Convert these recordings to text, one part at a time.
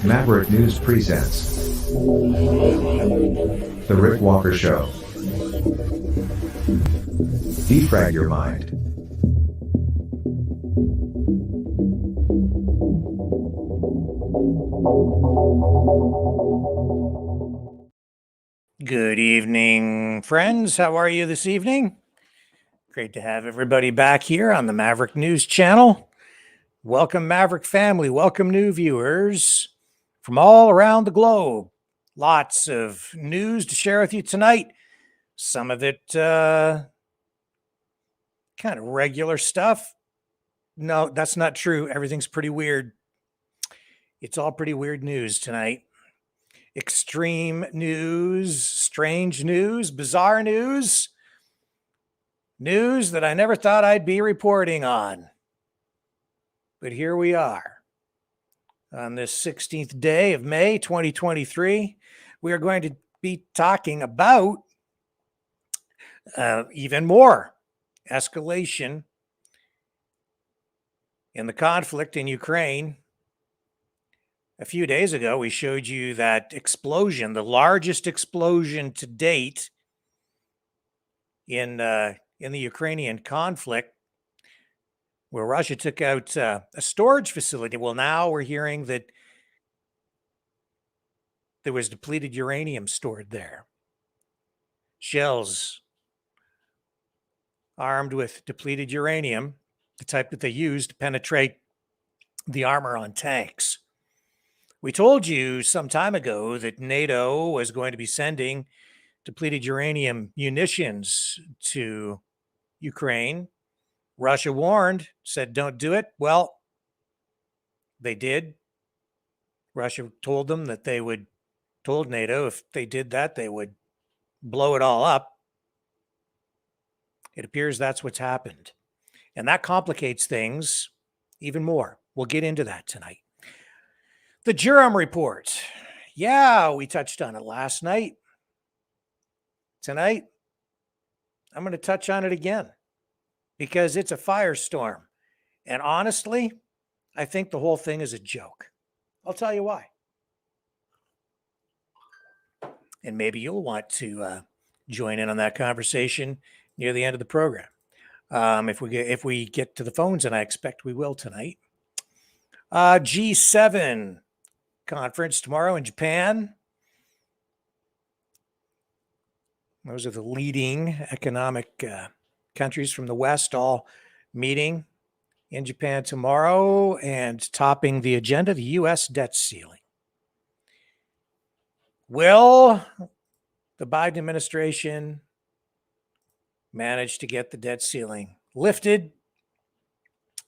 Maverick News presents The Rick Walker Show. Defrag your mind. Good evening, friends. How are you this evening? Great to have everybody back here on the Maverick News channel. Welcome, Maverick family. Welcome, new viewers from all around the globe. Lots of news to share with you tonight. Some of it kind of regular stuff. No, that's not true. Everything's pretty weird. It's all pretty weird news tonight. Extreme news, strange news, bizarre news. News that I never thought I'd be reporting on. But here we are. On this 16th day of May, 2023, we are going to be talking about even more escalation in the conflict in Ukraine. A few days ago, we showed you that explosion, the largest explosion to date in the Ukrainian conflict, where Russia took out a storage facility. Well, now we're hearing that there was depleted uranium stored there. Shells armed with depleted uranium, the type that they use to penetrate the armor on tanks. We told you some time ago that NATO was going to be sending depleted uranium munitions to Ukraine. Russia warned, said don't do it. Well, they did. Russia told them that told NATO if they did that, they would blow it all up. It appears that's what's happened. And that complicates things even more. We'll get into that tonight. The Durham report. Yeah, we touched on it last night. Tonight, I'm going to touch on it again because it's a firestorm. And honestly, I think the whole thing is a joke. I'll tell you why. And maybe you'll want to join in on that conversation near the end of the program. If we get to the phones, and I expect we will tonight. G7 conference tomorrow in Japan. Those are the leading economic countries from the West all meeting in Japan tomorrow, and topping the agenda, the U.S. debt ceiling. Will the Biden administration manage to get the debt ceiling lifted?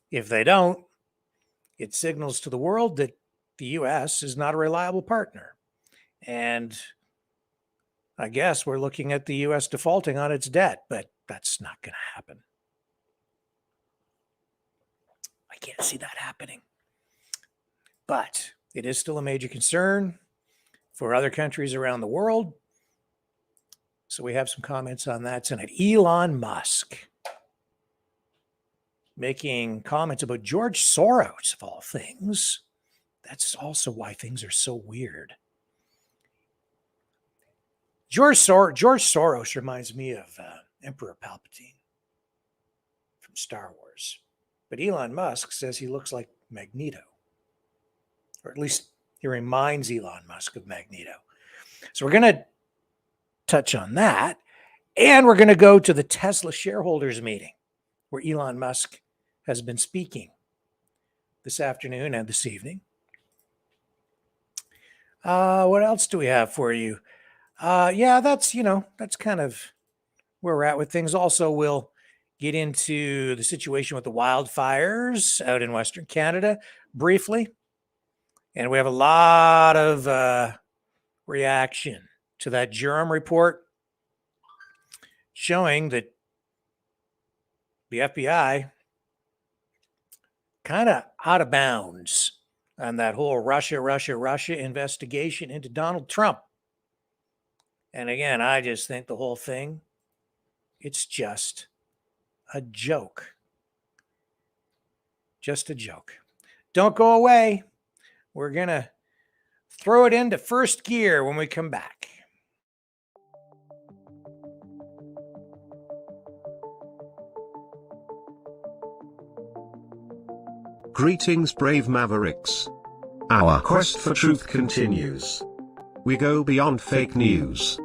If they don't, it signals to the world that the U.S. is not a reliable partner. And I guess we're looking at the U.S. defaulting on its debt, but that's not going to happen. I can't see that happening. But it is still a major concern for other countries around the world. So we have some comments on that tonight. Elon Musk making comments about George Soros, of all things. That's also why things are so weird. George Soros reminds me of Emperor Palpatine from Star Wars. But Elon Musk says he looks like Magneto. Or at least he reminds Elon Musk of Magneto. So we're going to touch on that. And we're going to go to the Tesla shareholders meeting where Elon Musk has been speaking this afternoon and this evening. What else do we have for you? That's kind of where we're at with things. Also, we'll get into the situation with the wildfires out in Western Canada briefly. And we have a lot of reaction to that Durham report showing that the FBI kind of out of bounds on that whole Russia investigation into Donald Trump. And again, I just think the whole thing, it's just a joke. Just a joke. Don't go away. We're going to throw it into first gear when we come back. Greetings, brave Mavericks. Our quest for truth continues. We go beyond fake news.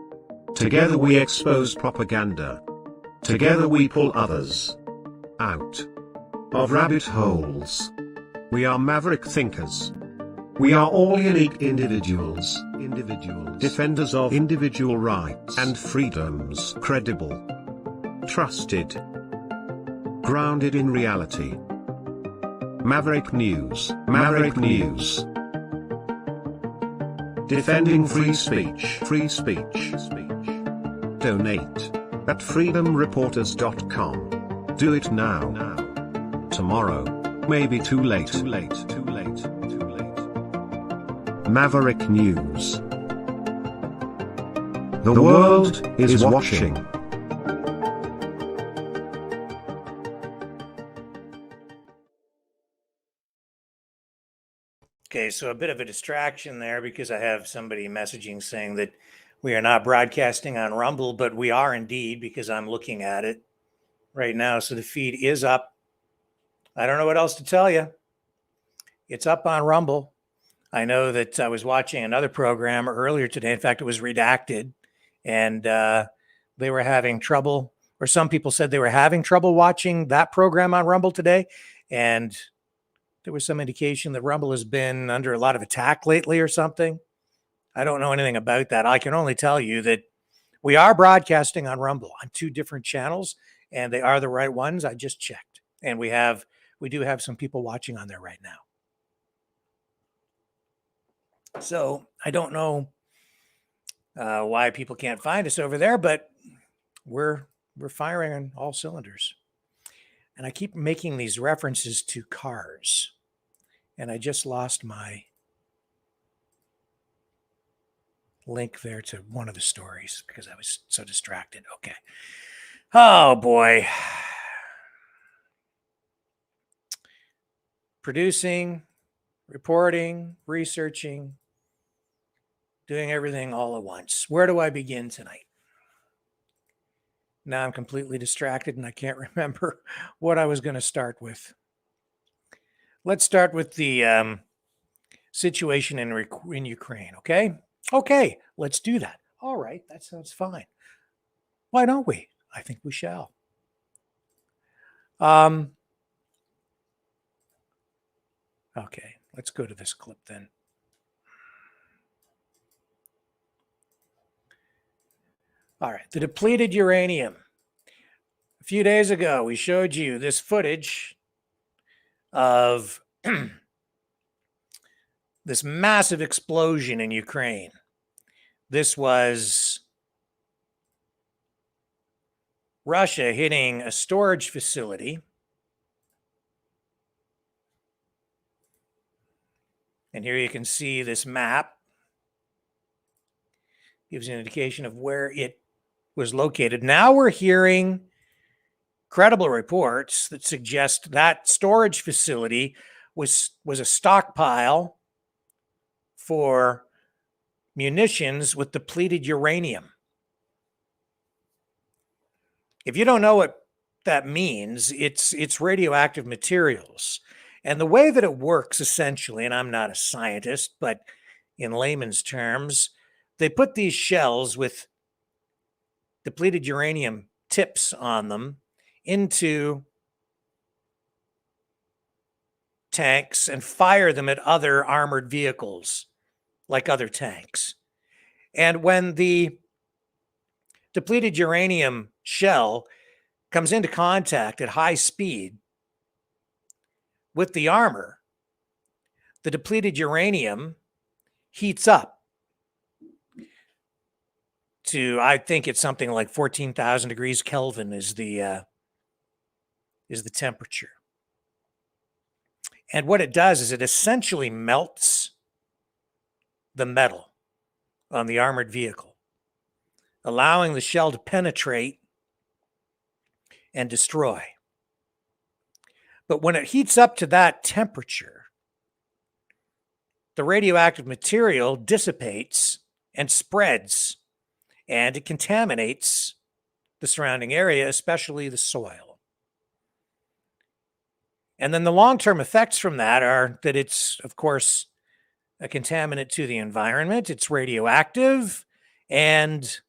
Together we expose propaganda. Together we pull others out of rabbit holes. We are maverick thinkers. We are all unique individuals, defenders of individual rights and freedoms, credible, trusted, grounded in reality. Maverick News, Maverick News. Defending free speech, free speech. Donate at freedomreporters.com. Do it now. Tomorrow may be too late. Maverick News. The world is watching. Okay, so a bit of a distraction there because I have somebody messaging saying that we are not broadcasting on Rumble, but we are indeed, because I'm looking at it right now. So the feed is up. I don't know what else to tell you. It's up on Rumble. I know that I was watching another program earlier today. In fact, it was redacted, and they were having trouble, or some people said they were having trouble watching that program on Rumble today. And there was some indication that Rumble has been under a lot of attack lately or something. I don't know anything about that. I can only tell you that we are broadcasting on Rumble on 2 different channels, and they are the right ones. I just checked, and we do have some people watching on there right now. So I don't know why people can't find us over there, but we're firing on all cylinders. And I keep making these references to cars, and I just lost my link there to one of the stories because I was so distracted. Okay. Oh boy. Producing, reporting, researching, doing everything all at once. Where do I begin tonight? Now I'm completely distracted and I can't remember what I was going to start with. Let's start with the situation in Ukraine, okay? Okay, let's do that. All right, that sounds fine. Why don't we? I think we shall. Okay, let's go to this clip then. All right, the depleted uranium. A few days ago, we showed you this footage of this massive explosion in Ukraine. This was Russia hitting a storage facility. And here you can see this map. Gives you an indication of where it was located. Now we're hearing credible reports that suggest that storage facility was a stockpile for munitions with depleted uranium. If you don't know what that means, it's radioactive materials. And the way that it works essentially, and I'm not a scientist, but in layman's terms, they put these shells with depleted uranium tips on them into tanks and fire them at other armored vehicles like other tanks. And when the depleted uranium shell comes into contact at high speed with the armor, the depleted uranium heats up to, I think it's something like 14,000 degrees Kelvin is the temperature. And what it does is it essentially melts the metal on the armored vehicle, allowing the shell to penetrate and destroy. But when it heats up to that temperature, the radioactive material dissipates and spreads, and it contaminates the surrounding area, especially the soil. And then the long-term effects from that are that it's, of course, a contaminant to the environment. It's radioactive, and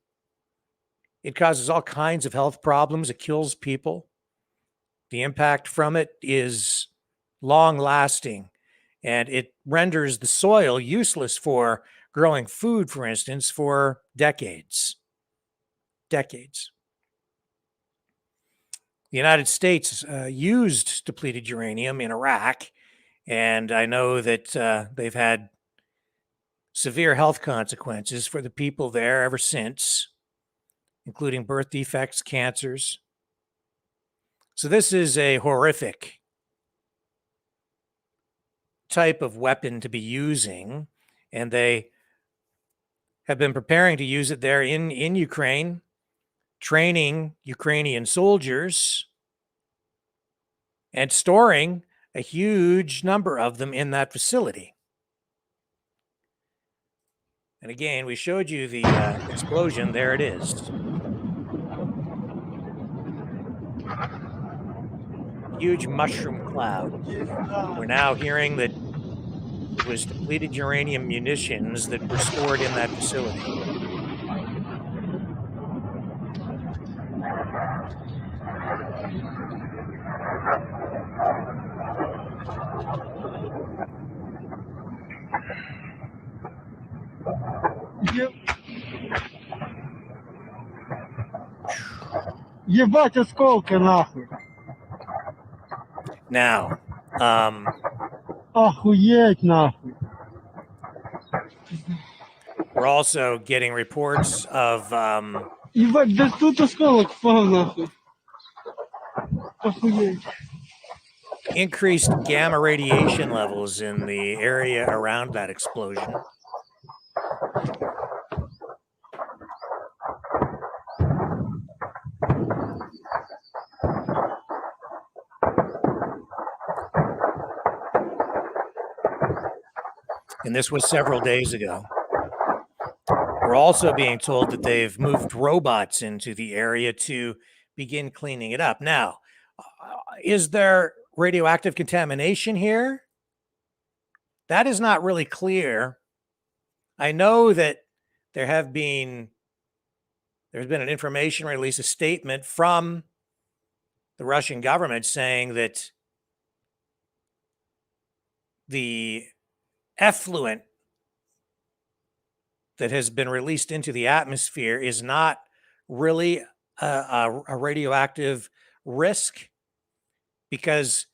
it causes all kinds of health problems. It kills people. The impact from it is long-lasting, and it renders the soil useless for growing food, for instance, for decades. Decades. The United States used depleted uranium in Iraq, and I know that they've had severe health consequences for the people there ever since, including birth defects, cancers. So this is a horrific type of weapon to be using, and they have been preparing to use it there in Ukraine, training Ukrainian soldiers and storing a huge number of them in that facility. And again, we showed you the explosion. There it is. Huge mushroom cloud. We're now hearing that it was depleted uranium munitions that were stored in that facility. Ебать осколки нахуй. Now, Охуеть нахуй. we're also getting reports of Ебать, да тут осколок впал нахуй. Охуеть. increased gamma radiation levels in the area around that explosion. And this was several days ago. We're also being told that they've moved robots into the area to begin cleaning it up. Now, is there radioactive contamination here? That is not really clear. I know that there's been an information release, a statement from the Russian government saying that the effluent that has been released into the atmosphere is not really a radioactive risk, because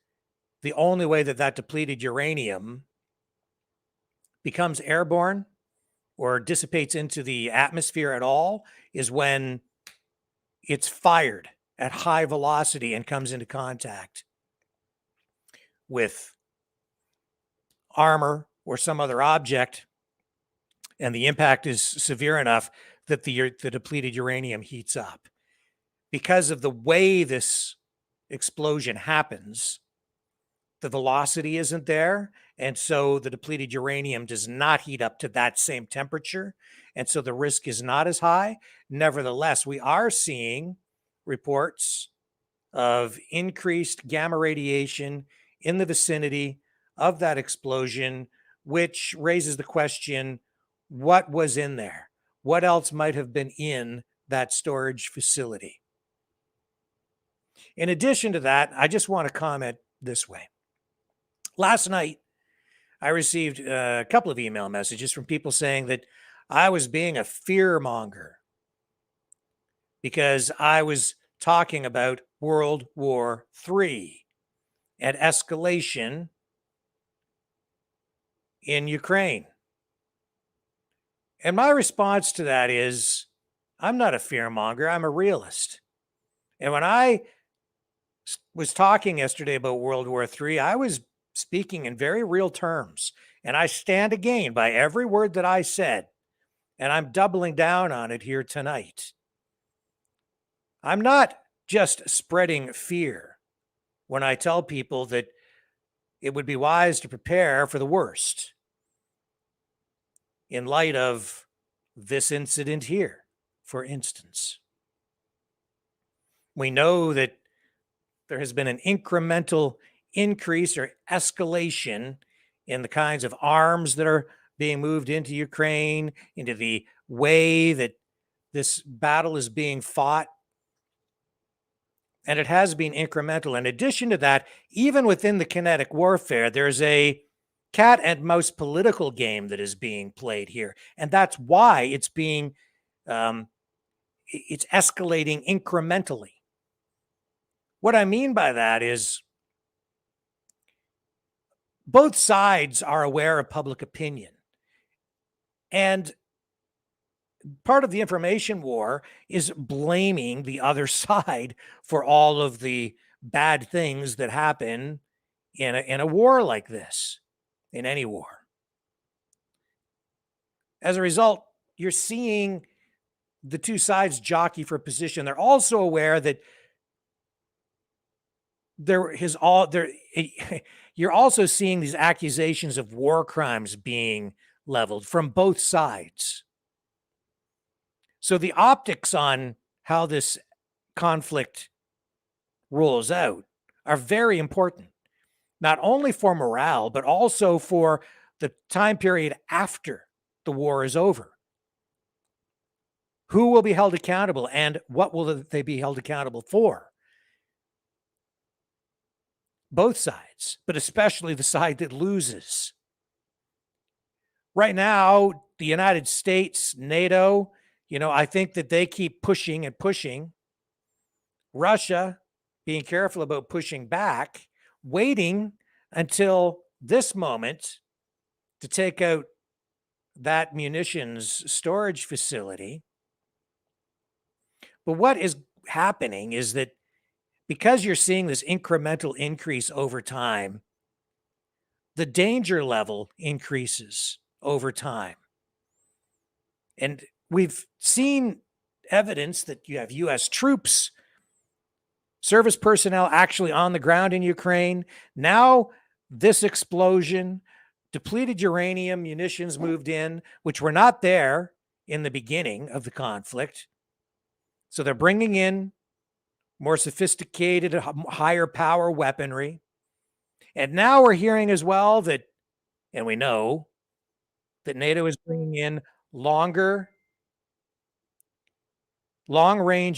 the only way that depleted uranium becomes airborne or dissipates into the atmosphere at all is when it's fired at high velocity and comes into contact with armor or some other object, and the impact is severe enough that the depleted uranium heats up. Because of the way this explosion happens, the velocity isn't there, and so the depleted uranium does not heat up to that same temperature, and so the risk is not as high. Nevertheless, we are seeing reports of increased gamma radiation in the vicinity of that explosion, which raises the question, what was in there? What else might have been in that storage facility? In addition to that, I just want to comment this way. Last night, I received a couple of email messages from people saying that I was being a fear monger because I was talking about World War III and escalation in Ukraine. And my response to that is, I'm not a fear monger, I'm a realist. And when I was talking yesterday about World War III, I was speaking in very real terms. And I stand again by every word that I said. And I'm doubling down on it here tonight. I'm not just spreading fear when I tell people that it would be wise to prepare for the worst. in light of this incident here, for instance. We know that there has been an incremental increase or escalation in the kinds of arms that are being moved into Ukraine, into the way that this battle is being fought. And it has been incremental. In addition to that, even within the kinetic warfare, there's a cat and mouse political game that is being played here. And that's why it's being, it's escalating incrementally. What I mean by that is both sides are aware of public opinion. And part of the information war is blaming the other side for all of the bad things that happen in a war like this, in any war. As a result, you're seeing the two sides jockey for position. They're also aware that you're also seeing these accusations of war crimes being leveled from both sides. So the optics on how this conflict rolls out are very important, not only for morale, but also for the time period after the war is over. Who will be held accountable and what will they be held accountable for? Both sides, but especially the side that loses. Right now, the United States, NATO, I think that they keep pushing and pushing. Russia being careful about pushing back, waiting until this moment to take out that munitions storage facility. But what is happening is that because you're seeing this incremental increase over time, the danger level increases over time. And we've seen evidence that you have U.S. troops, service personnel actually on the ground in Ukraine. Now, this explosion, depleted uranium munitions moved in, which were not there in the beginning of the conflict. So they're bringing in more sophisticated, higher power weaponry. And now we're hearing as well that, and we know that NATO is bringing in long-range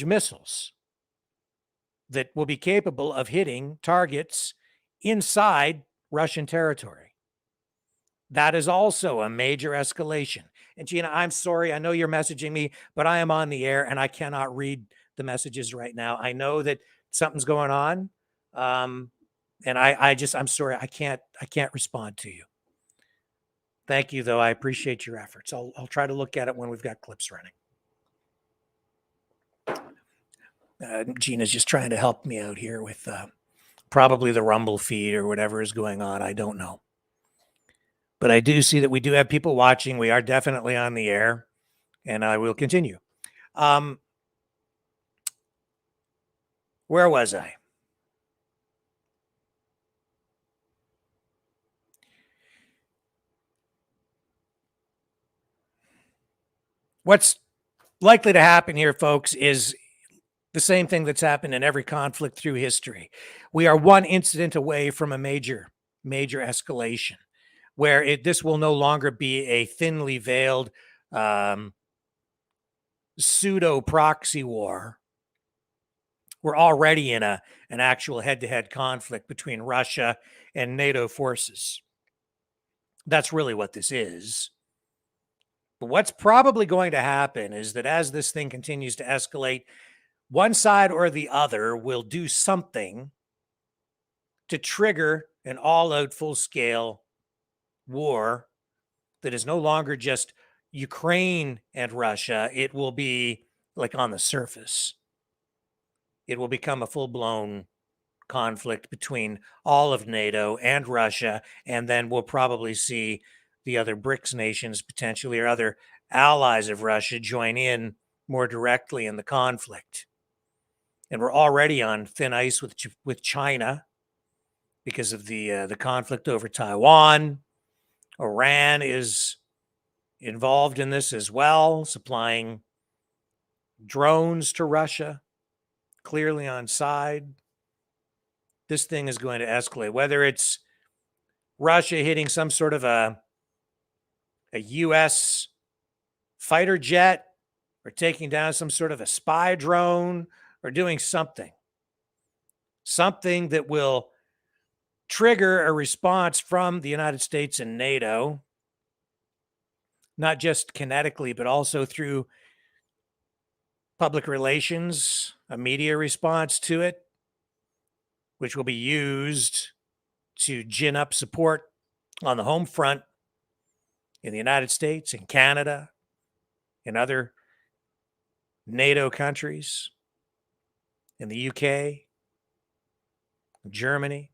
missiles that will be capable of hitting targets inside Russian territory. That is also a major escalation. And Gina, I'm sorry, I know you're messaging me, but I am on the air and I cannot read the messages right now. I know that something's going on. And I'm sorry, I can't respond to you. Thank you, though. I appreciate your efforts. I'll try to look at it when we've got clips running. Gina's just trying to help me out here with probably the Rumble feed or whatever is going on. I don't know. But I do see that we do have people watching. We are definitely on the air, and I will continue. Where was I? What's likely to happen here, folks, is the same thing that's happened in every conflict through history. We are one incident away from a major escalation where this will no longer be a thinly veiled pseudo proxy war. We're already in an actual head-to-head conflict between Russia and NATO forces. That's really what this is. But what's probably going to happen is that as this thing continues to escalate, one side or the other will do something to trigger an all-out full-scale war that is no longer just Ukraine and Russia. It will be like on the surface. It will become a full-blown conflict between all of NATO and Russia, and then we'll probably see the other BRICS nations potentially or other allies of Russia join in more directly in the conflict. And we're already on thin ice with China because of the conflict over Taiwan. Iran is involved in this as well, supplying drones to Russia, clearly on side. This thing is going to escalate, whether it's Russia hitting some sort of a U.S. fighter jet or taking down some sort of a spy drone or doing something that will trigger a response from the United States and NATO, not just kinetically, but also through public relations, a media response to it, which will be used to gin up support on the home front in the United States, in Canada, in other NATO countries, in the UK, Germany,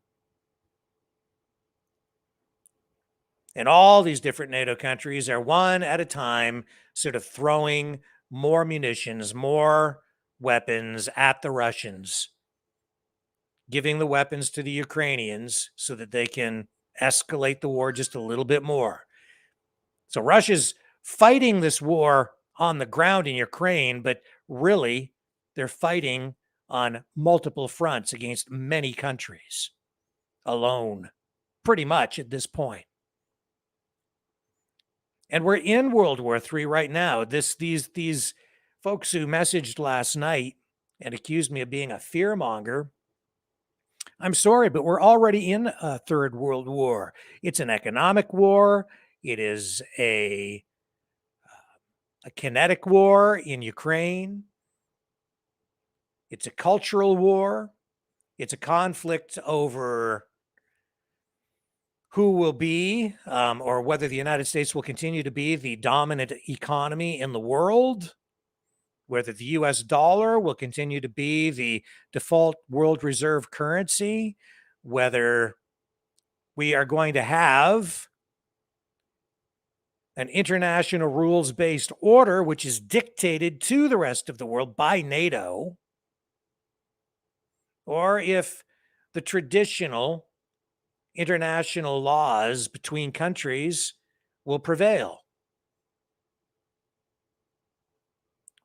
and all these different NATO countries are one at a time sort of throwing more munitions, more weapons at the Russians, giving the weapons to the Ukrainians so that they can escalate the war just a little bit more. So Russia's fighting this war on the ground in Ukraine, but really they're fighting on multiple fronts against many countries alone, pretty much at this point. And we're in World War III right now. These folks who messaged last night and accused me of being a fearmonger, I'm sorry, but we're already in a third world war. It's an economic war. It is a kinetic war in Ukraine. It's a cultural war. It's a conflict over who will be, or whether the United States will continue to be the dominant economy in the world, whether the US dollar will continue to be the default world reserve currency, whether we are going to have an international rules-based order which is dictated to the rest of the world by NATO, or if the traditional international laws between countries will prevail.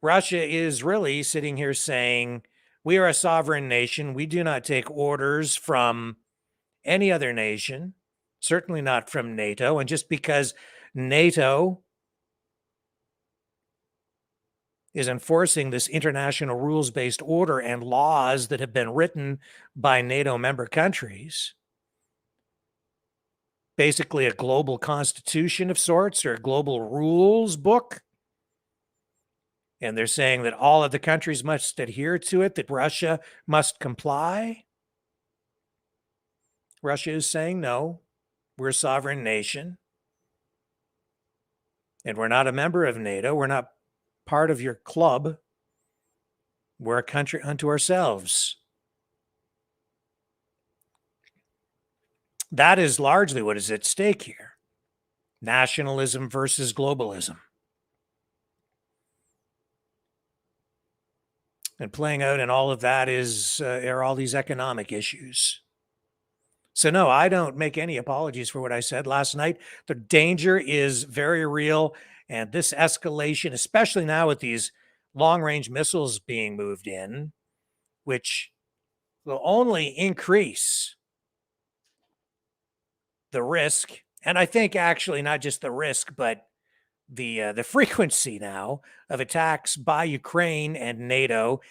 Russia is really sitting here saying, we are a sovereign nation. We do not take orders from any other nation, certainly not from NATO. And just because NATO is enforcing this international rules-based order and laws that have been written by NATO member countries, basically a global constitution of sorts or a global rules book. And they're saying that all of the countries must adhere to it, that Russia must comply. Russia is saying, no, we're a sovereign nation. And we're not a member of NATO. We're not part of your club. We're a country unto ourselves. That is largely what is at stake here. Nationalism versus globalism. And playing out in all of that are all these economic issues. So no, I don't make any apologies for what I said last night. The danger is very real. And this escalation, especially now with these long-range missiles being moved in, which will only increase the risk. And I think actually not just the risk, but the frequency now of attacks by Ukraine and NATO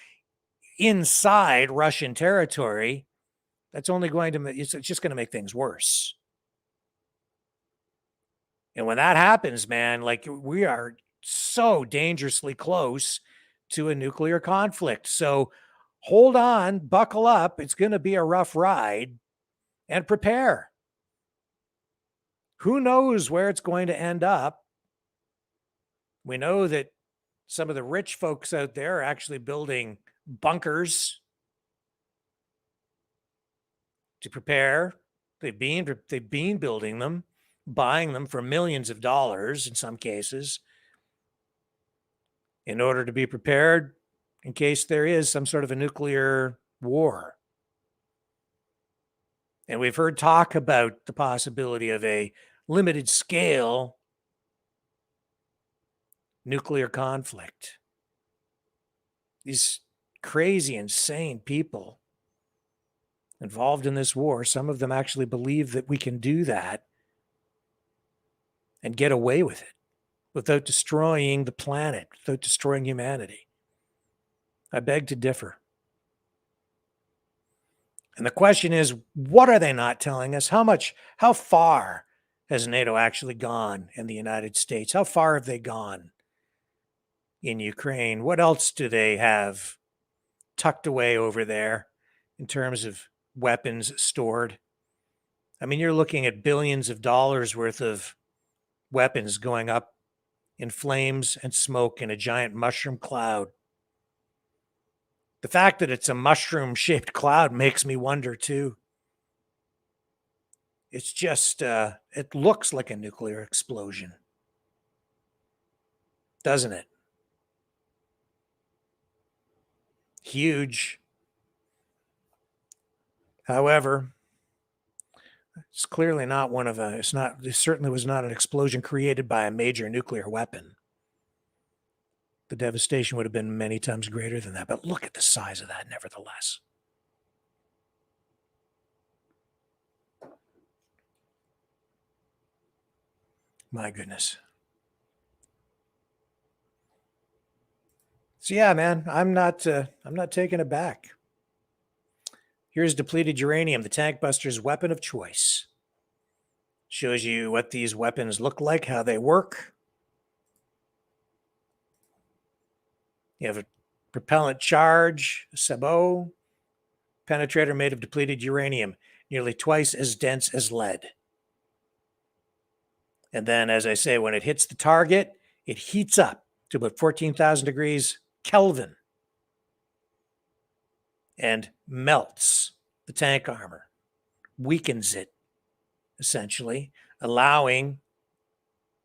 inside Russian territory. That's only going to, it's just going to make things worse. And when that happens, man, like we are so dangerously close to a nuclear conflict. So hold on, buckle up. It's going to be a rough ride, and prepare. Who knows where it's going to end up? We know that some of the rich folks out there are actually building bunkers to prepare. They've been building them, buying them for millions of dollars in some cases, in order to be prepared in case there is some sort of a nuclear war. And we've heard talk about the possibility of a limited scale nuclear conflict. These crazy, insane people involved in this war, some of them actually believe that we can do that and get away with it without destroying the planet, without destroying humanity. I beg to differ. And the question is, what are they not telling us? How far has NATO actually gone in the United States? How far have they gone in Ukraine? What else do they have tucked away over there in terms of weapons stored? I mean, you're looking at billions of dollars worth of weapons going up in flames and smoke in a giant mushroom cloud. The fact that it's a mushroom-shaped cloud makes me wonder, too. It's just, it looks like a nuclear explosion, doesn't it? Huge. However, it's clearly not it certainly was not an explosion created by a major nuclear weapon. The devastation would have been many times greater than that. But look at the size of that, nevertheless. My goodness. So yeah, man, I'm not taking it back. Here's depleted uranium, the tank buster's weapon of choice. Shows you what these weapons look like, how they work. You have a propellant charge, a sabot, penetrator made of depleted uranium, nearly twice as dense as lead. And then, as I say, when it hits the target, it heats up to about 14,000 degrees Kelvin and melts the tank armor, weakens it, essentially, allowing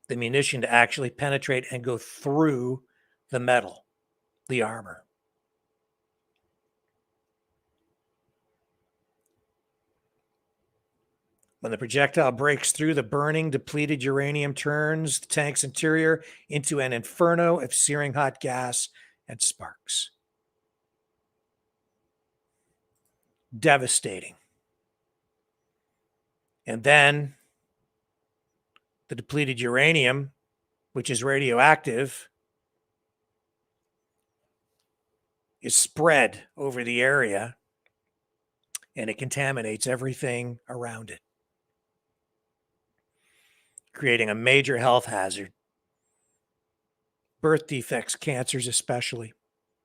the munition to actually penetrate and go through the metal, the armor. When the projectile breaks through the burning, depleted uranium, turns the tank's interior into an inferno of searing hot gas and sparks. Devastating. And then the depleted uranium, which is radioactive, is spread over the area, and it contaminates everything around it, creating a major health hazard. Birth defects, cancers especially.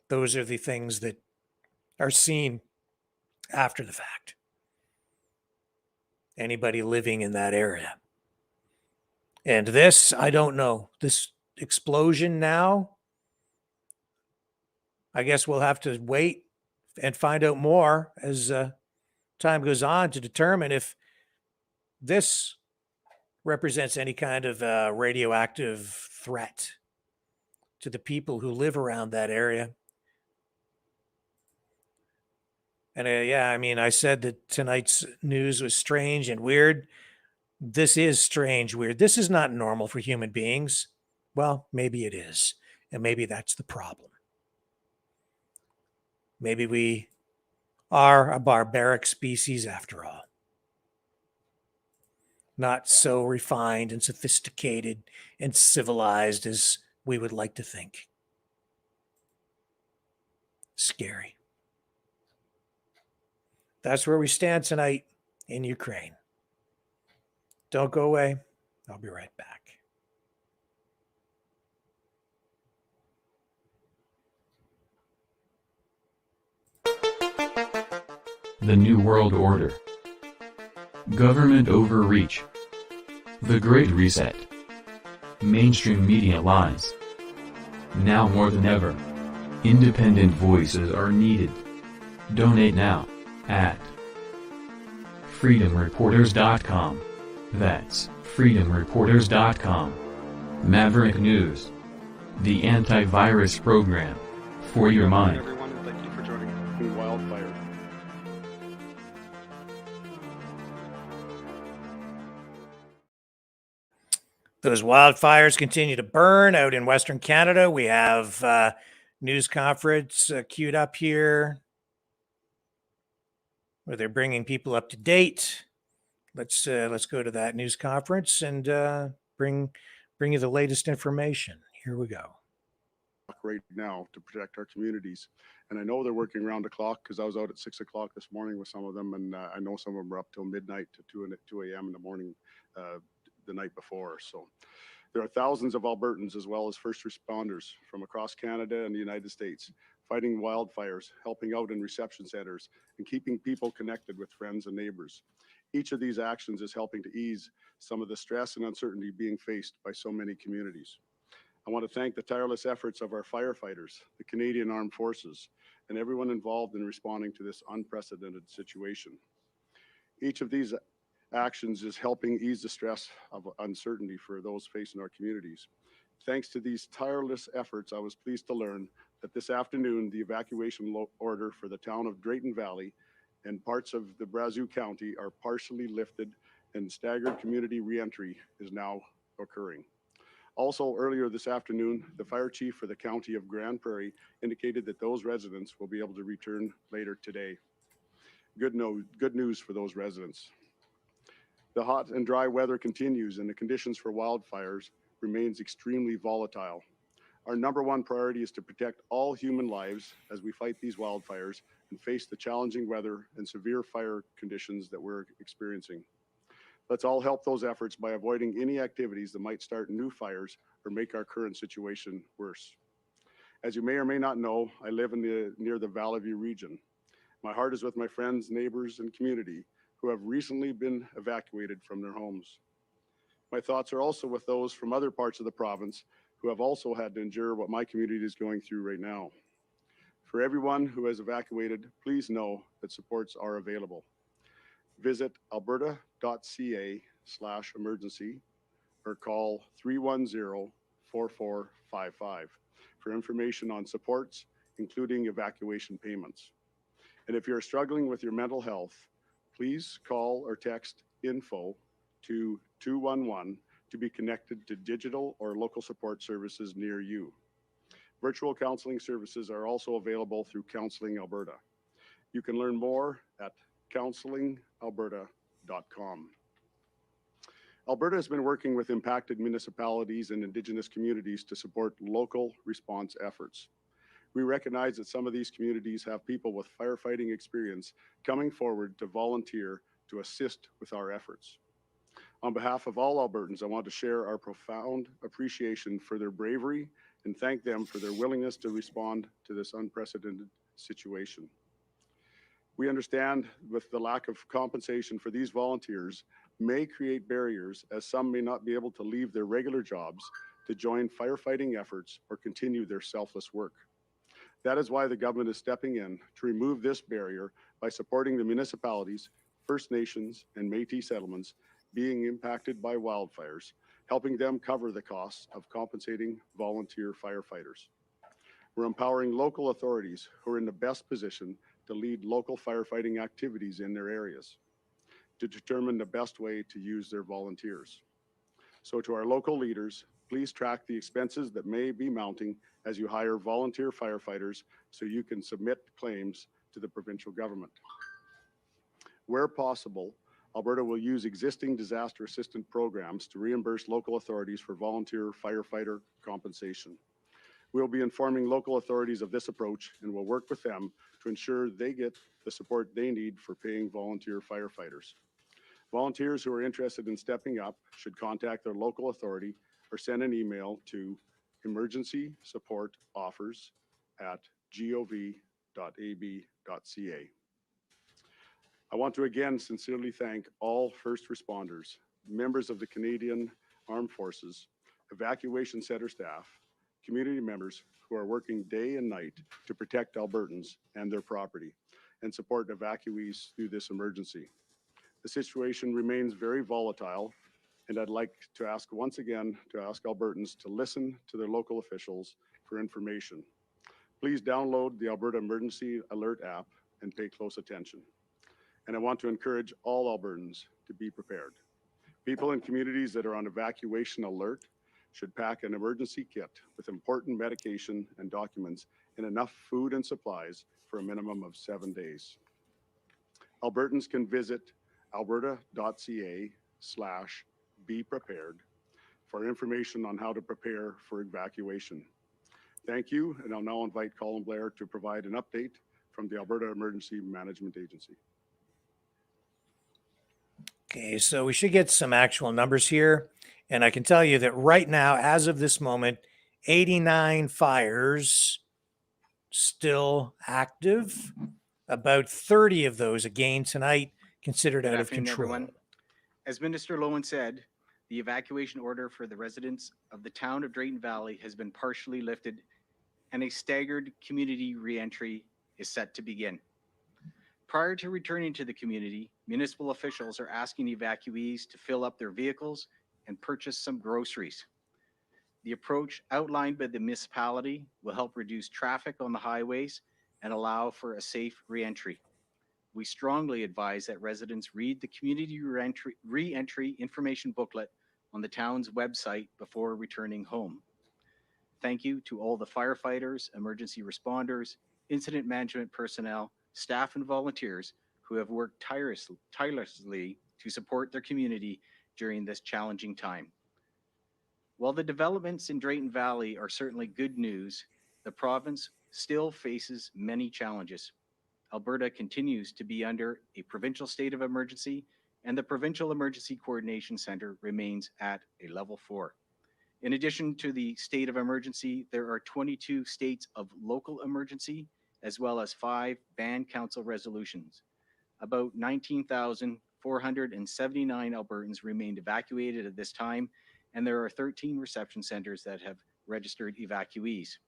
Those are the things that are seen after the fact. Anybody living in that area. And this, I don't know. This explosion now, I guess we'll have to wait and find out more as time goes on to determine if this represents any kind of radioactive threat to the people who live around that area. And yeah, I mean, I said that tonight's news was strange and weird. This is strange, weird. This is not normal for human beings. Well, maybe it is. And maybe that's the problem. Maybe we are a barbaric species after all. Not so refined and sophisticated and civilized as we would like to think. Scary. That's where we stand tonight in Ukraine. Don't go away. I'll be right back. The New World Order. Government overreach. The Great Reset. Mainstream media lies. Now more than ever, independent voices are needed. Donate now at freedomreporters.com. That's freedomreporters.com. Maverick News. The antivirus program for your mind. Everyone, and thank you for joining in Wildfires. Those wildfires continue to burn out in Western Canada. We have news conference queued up here where they're bringing people up to date. Let's go to that news conference and bring you the latest information. Here we go. Right now to protect our communities. And I know they're working around the clock because I was out at 6 o'clock this morning with some of them, and I know some of them were up till midnight to 2 a.m. in the morning the night before. So there are thousands of Albertans as well as first responders from across Canada and the United States fighting wildfires, helping out in reception centers, and keeping people connected with friends and neighbors. Each of these actions is helping to ease some of the stress and uncertainty being faced by so many communities. I want to thank the tireless efforts of our firefighters, the Canadian Armed Forces, and everyone involved in responding to this unprecedented situation. Each of these actions is helping ease the stress of uncertainty for those facing our communities. Thanks to these tireless efforts, I was pleased to learn that this afternoon, the evacuation order for the town of Drayton Valley and parts of the Brazeau County are partially lifted, and staggered community reentry is now occurring. Also, earlier this afternoon, the fire chief for the county of Grand Prairie indicated that those residents will be able to return later today. Good news for those residents. The hot and dry weather continues, and the conditions for wildfires remains extremely volatile. Our number one priority is to protect all human lives as we fight these wildfires and face the challenging weather and severe fire conditions that we're experiencing. Let's all help those efforts by avoiding any activities that might start new fires or make our current situation worse. As you may or may not know, I live near the WWIII region. My heart is with my friends, neighbors, and community who have recently been evacuated from their homes. My thoughts are also with those from other parts of the province who have also had to endure what my community is going through right now. For everyone who has evacuated, please know that supports are available. Visit alberta.ca/emergency or call 310-4455 for information on supports, including evacuation payments. And if you're struggling with your mental health, please call or text info to 211 to be connected to digital or local support services near you. Virtual counseling services are also available through Counseling Alberta. You can learn more at counselingalberta.com. Alberta has been working with impacted municipalities and Indigenous communities to support local response efforts. We recognize that some of these communities have people with firefighting experience coming forward to volunteer to assist with our efforts. On behalf of all Albertans, I want to share our profound appreciation for their bravery and thank them for their willingness to respond to this unprecedented situation. We understand with the lack of compensation for these volunteers may create barriers, as some may not be able to leave their regular jobs to join firefighting efforts or continue their selfless work. That is why the government is stepping in to remove this barrier by supporting the municipalities, First Nations, and Métis settlements being impacted by wildfires, helping them cover the costs of compensating volunteer firefighters. We're empowering local authorities who are in the best position to lead local firefighting activities in their areas to determine the best way to use their volunteers. So to our local leaders, please track the expenses that may be mounting as you hire volunteer firefighters so you can submit claims to the provincial government. Where possible, Alberta will use existing disaster assistance programs to reimburse local authorities for volunteer firefighter compensation. We'll be informing local authorities of this approach and will work with them to ensure they get the support they need for paying volunteer firefighters. Volunteers who are interested in stepping up should contact their local authority or send an email to emergencysupportoffers@gov.ab.ca. I want to again sincerely thank all first responders, members of the Canadian Armed Forces, evacuation center staff, community members who are working day and night to protect Albertans and their property and support evacuees through this emergency. The situation remains very volatile, and I'd like to ask once again to ask Albertans to listen to their local officials for information. Please download the Alberta Emergency Alert app and pay close attention. And I want to encourage all Albertans to be prepared. People in communities that are on evacuation alert should pack an emergency kit with important medication and documents and enough food and supplies for a minimum of 7 days. Albertans can visit alberta.ca/be-prepared for information on how to prepare for evacuation. Thank you, and I'll now invite Colin Blair to provide an update from the Alberta Emergency Management Agency. Okay, so we should get some actual numbers here. And I can tell you that right now, as of this moment, 89 fires still active. About 30 of those, again tonight, considered Good out of afternoon, control. everyone. As Minister Lowen said, the evacuation order for the residents of the town of Drayton Valley has been partially lifted, and a staggered community reentry is set to begin. Prior to returning to the community, municipal officials are asking evacuees to fill up their vehicles and purchase some groceries. The approach outlined by the municipality will help reduce traffic on the highways and allow for a safe reentry. We strongly advise that residents read the community reentry information booklet on the town's website before returning home. Thank you to all the firefighters, emergency responders, incident management personnel, staff, and volunteers who have worked tirelessly to support their community during this challenging time. While the developments in Drayton Valley are certainly good news, the province still faces many challenges. Alberta continues to be under a provincial state of emergency, and the Provincial Emergency Coordination Centre remains at a level 4. In addition to the state of emergency, there are 22 states of local emergency, as well as 5 band council resolutions. About 19,479 Albertans remained evacuated at this time, and there are 13 reception centres that have registered evacuees.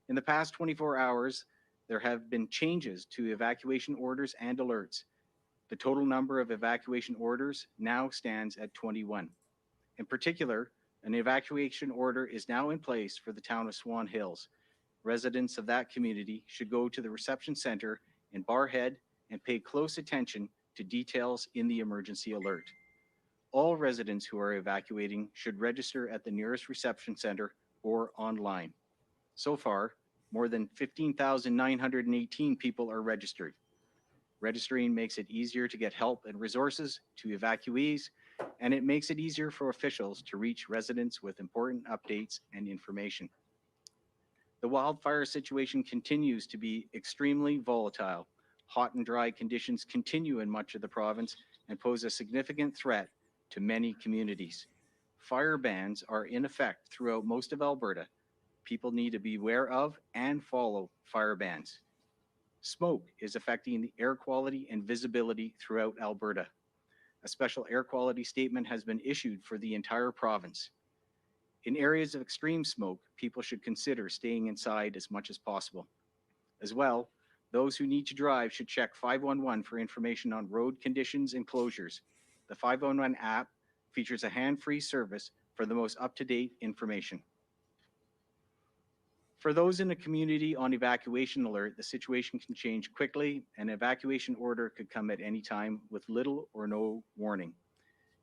In the past 24 hours, there have been changes to evacuation orders and alerts. The total number of evacuation orders now stands at 21. In particular, an evacuation order is now in place for the town of Swan Hills. Residents of that community should go to the reception center in Barrhead and pay close attention to details in the emergency alert. All residents who are evacuating should register at the nearest reception center or online. So far, more than 15,918 people are registered. Registering makes it easier to get help and resources to evacuees, and it makes it easier for officials to reach residents with important updates and information. The wildfire situation continues to be extremely volatile. Hot and dry conditions continue in much of the province and pose a significant threat to many communities. Fire bans are in effect throughout most of Alberta. People need to be aware of and follow fire bans. Smoke is affecting the air quality and visibility throughout Alberta. A special air quality statement has been issued for the entire province. In areas of extreme smoke, people should consider staying inside as much as possible. As well, those who need to drive should check 511 for information on road conditions and closures. The 511 app features a hand-free service for the most up-to-date information. For those in a community on evacuation alert, the situation can change quickly. An evacuation order could come at any time with little or no warning.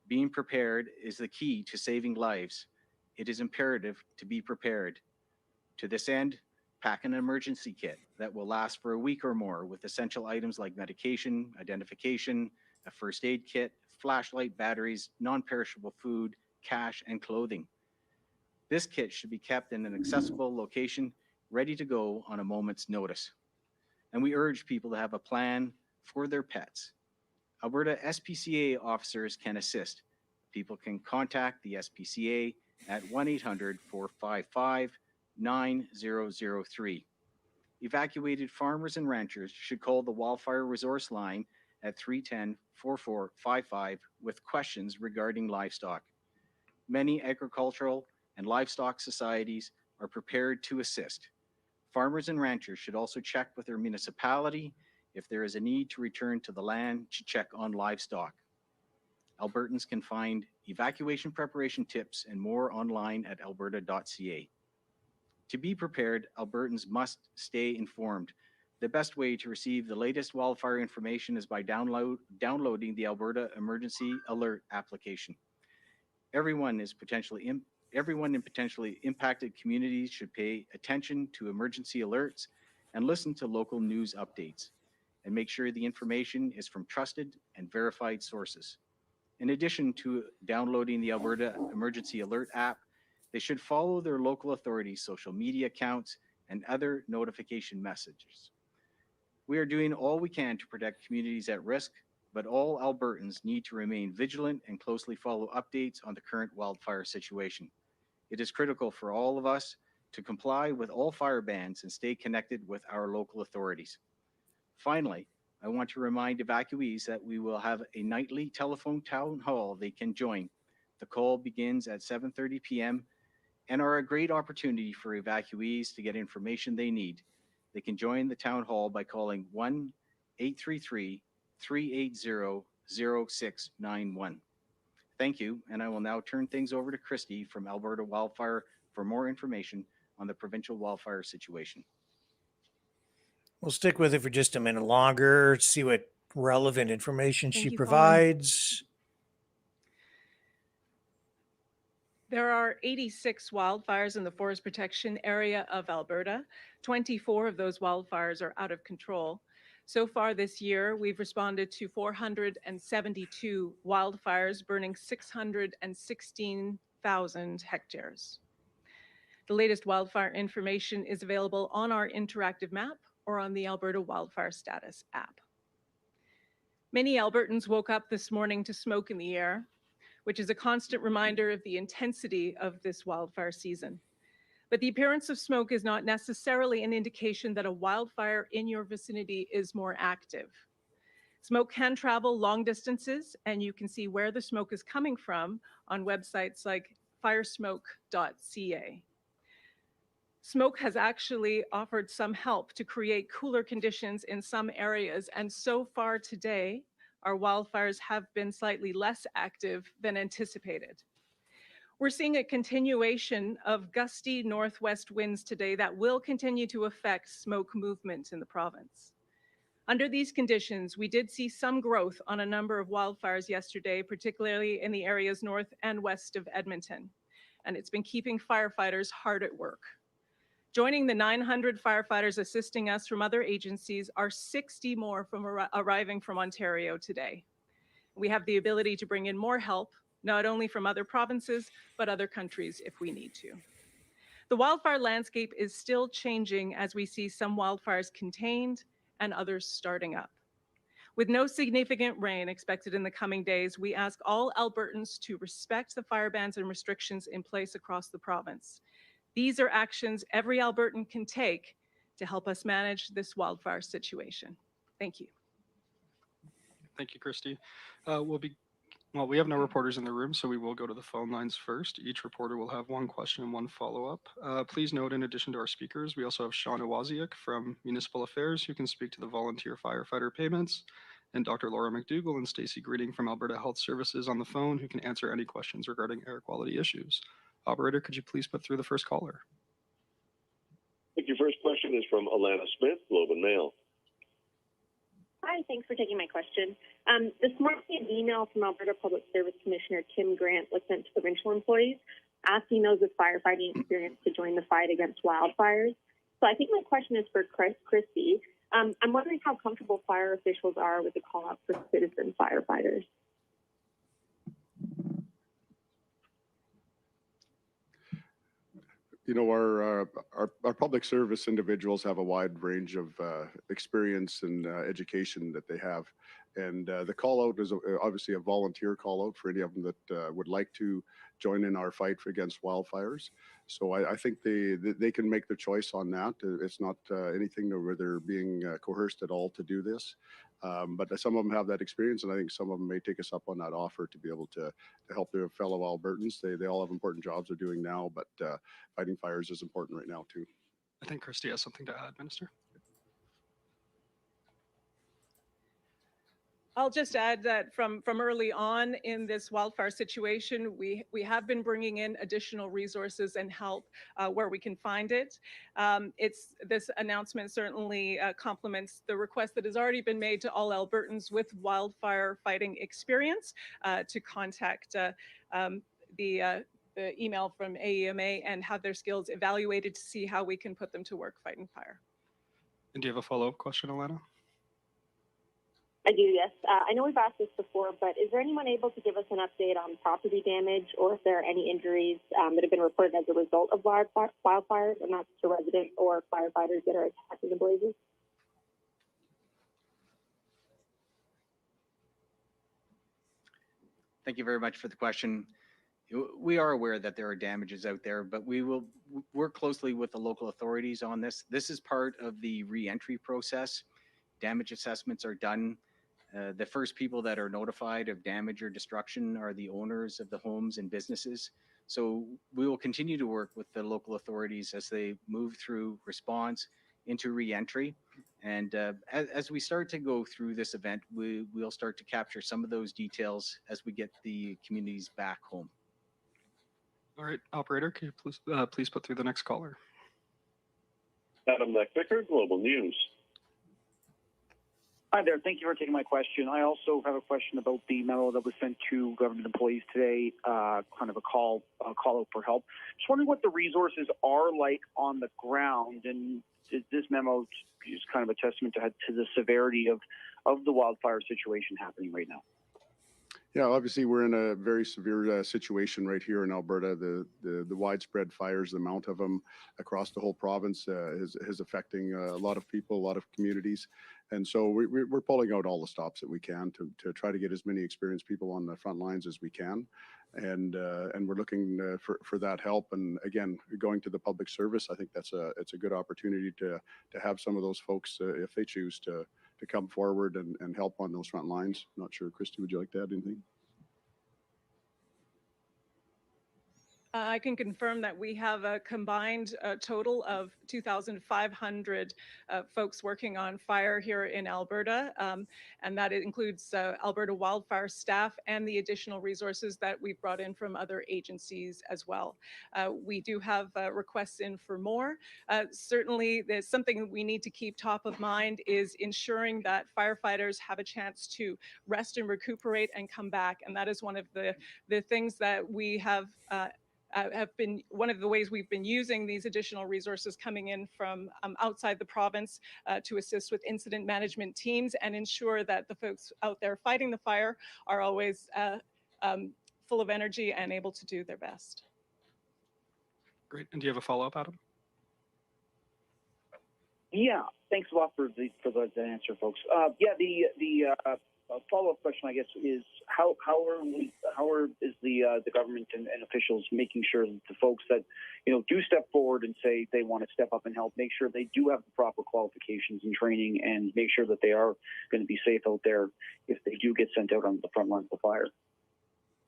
Being prepared is the key to saving lives. It is imperative to be prepared. To this end, pack an emergency kit that will last for a week or more with essential items like medication, identification, a first aid kit, flashlight, batteries, non-perishable food, cash, and clothing. This kit should be kept in an accessible location, ready to go on a moment's notice. And we urge people to have a plan for their pets. Alberta SPCA officers can assist. People can contact the SPCA at 1-800-455-9003. Evacuated farmers and ranchers should call the Wildfire Resource Line at 310-4455 with questions regarding livestock. Many agricultural and livestock societies are prepared to assist. Farmers and ranchers should also check with their municipality if there is a need to return to the land to check on livestock. Albertans can find evacuation preparation tips and more online at alberta.ca. To be prepared, Albertans must stay informed. The best way to receive the latest wildfire information is by downloading the Alberta Emergency Alert application. Everyone in potentially impacted communities should pay attention to emergency alerts and listen to local news updates, and make sure the information is from trusted and verified sources. In addition to downloading the Alberta Emergency Alert app, they should follow their local authorities' social media accounts and other notification messages. We are doing all we can to protect communities at risk, but all Albertans need to remain vigilant and closely follow updates on the current wildfire situation. It is critical for all of us to comply with all fire bans and stay connected with our local authorities. Finally, I want to remind evacuees that we will have a nightly telephone town hall they can join. The call begins at 7:30 p.m. and are a great opportunity for evacuees to get information they need. They can join the town hall by calling 1-833-380-0691. Thank you, and I will now turn things over to Christy from Alberta Wildfire for more information on the provincial wildfire situation. We'll stick with it for just a minute longer, see what relevant information Thank she you, provides. There are 86 wildfires in the forest protection area of Alberta. 24 of those wildfires are out of control. So far this year, we've responded to 472 wildfires, burning 616,000 hectares. The latest wildfire information is available on our interactive map or on the Alberta Wildfire Status app. Many Albertans woke up this morning to smoke in the air, which is a constant reminder of the intensity of this wildfire season. But the appearance of smoke is not necessarily an indication that a wildfire in your vicinity is more active. Smoke can travel long distances, and you can see where the smoke is coming from on websites like firesmoke.ca. Smoke has actually offered some help to create cooler conditions in some areas, and so far today, our wildfires have been slightly less active than anticipated. We're seeing a continuation of gusty northwest winds today that will continue to affect smoke movement in the province. Under these conditions, we did see some growth on a number of wildfires yesterday, particularly in the areas north and west of Edmonton, and it's been keeping firefighters hard at work. Joining the 900 firefighters assisting us from other agencies are 60 more arriving from Ontario today. We have the ability to bring in more help, not only from other provinces, but other countries if we need to. The wildfire landscape is still changing as we see some wildfires contained and others starting up. With no significant rain expected in the coming days, we ask all Albertans to respect the fire bans and restrictions in place across the province. These are actions every Albertan can take to help us manage this wildfire situation. Thank you. Thank you, Christy. We have no reporters in the room, so we will go to the phone lines first. Each reporter will have one question and one follow-up. Please note, in addition to our speakers, we also have Sean Iwaziak from Municipal Affairs, who can speak to the volunteer firefighter payments, and Dr. Laura McDougall and Stacey Greeting from Alberta Health Services on the phone, who can answer any questions regarding air quality issues. Operator, could you please put through the first caller? I think your first question is from Alana Smith, Globe and Mail. Hi, thanks for taking my question. This morning, an email from Alberta Public Service Commissioner Tim Grant was sent to provincial employees asking those with firefighting experience to join the fight against wildfires. So I think my question is for Christy. I'm wondering how comfortable fire officials are with the call out for citizen firefighters. You know, our public service individuals have a wide range of experience and education that they have. And the call out is obviously a volunteer call out for any of them that would like to join in our fight against wildfires. So I think they can make the choice on that. It's not anything where they're being coerced at all to do this. But some of them have that experience, and I think some of them may take us up on that offer to be able to help their fellow Albertans. They all have important jobs they're doing now, but fighting fires is important right now too. I think Christy has something to add, Minister. I'll just add that from early on in this wildfire situation, we have been bringing in additional resources and help where we can find it. This announcement certainly complements the request that has already been made to all Albertans with wildfire fighting experience to contact the email from AEMA and have their skills evaluated to see how we can put them to work fighting fire. And do you have a follow-up question, Alana? I do, yes. I know we've asked this before, but is there anyone able to give us an update on property damage or if there are any injuries that have been reported as a result of wildfires, and not to residents or firefighters that are attacking the blazes? Thank you very much for the question. We are aware that there are damages out there, but we will work closely with the local authorities on this. This is part of the re-entry process. Damage assessments are done. The first people that are notified of damage or destruction are the owners of the homes and businesses. So we will continue to work with the local authorities as they move through response into re-entry. And as we start to go through this event, we'll start to capture some of those details as we get the communities back home. All right, operator, can you please put through the next caller? Adam Leckvicker, Global News. Hi there. Thank you for taking my question. I also have a question about the memo that was sent to government employees today, kind of a call out for help. Just wondering what the resources are like on the ground, and is this memo just kind of a testament to the severity of the wildfire situation happening right now? Yeah, obviously we're in a very severe situation right here in Alberta. The widespread fires, the amount of them across the whole province is affecting a lot of people, a lot of communities. And so we're pulling out all the stops that we can to try to get as many experienced people on the front lines as we can. And we're looking for that help. And again, going to the public service, I think it's a good opportunity to have some of those folks, if they choose to come forward and help on those front lines. Not sure, Christy, would you like to add anything? I can confirm that we have a combined total of 2,500 folks working on fire here in Alberta, and that includes Alberta Wildfire staff and the additional resources that we've brought in from other agencies as well. We do have requests in for more. Certainly, there's something we need to keep top of mind is ensuring that firefighters have a chance to rest and recuperate and come back, and that is one of the things that we have been one of the ways we've been using these additional resources coming in from outside the province to assist with incident management teams and ensure that the folks out there fighting the fire are always full of energy and able to do their best. Great. And do you have a follow-up, Adam? Yeah, thanks a lot for the answer, folks. The follow-up question, I guess, is how is the government and officials making sure that the folks that do step forward and say they want to step up and help, make sure they do have the proper qualifications and training, and make sure that they are going to be safe out there if they do get sent out on the front lines of the fire?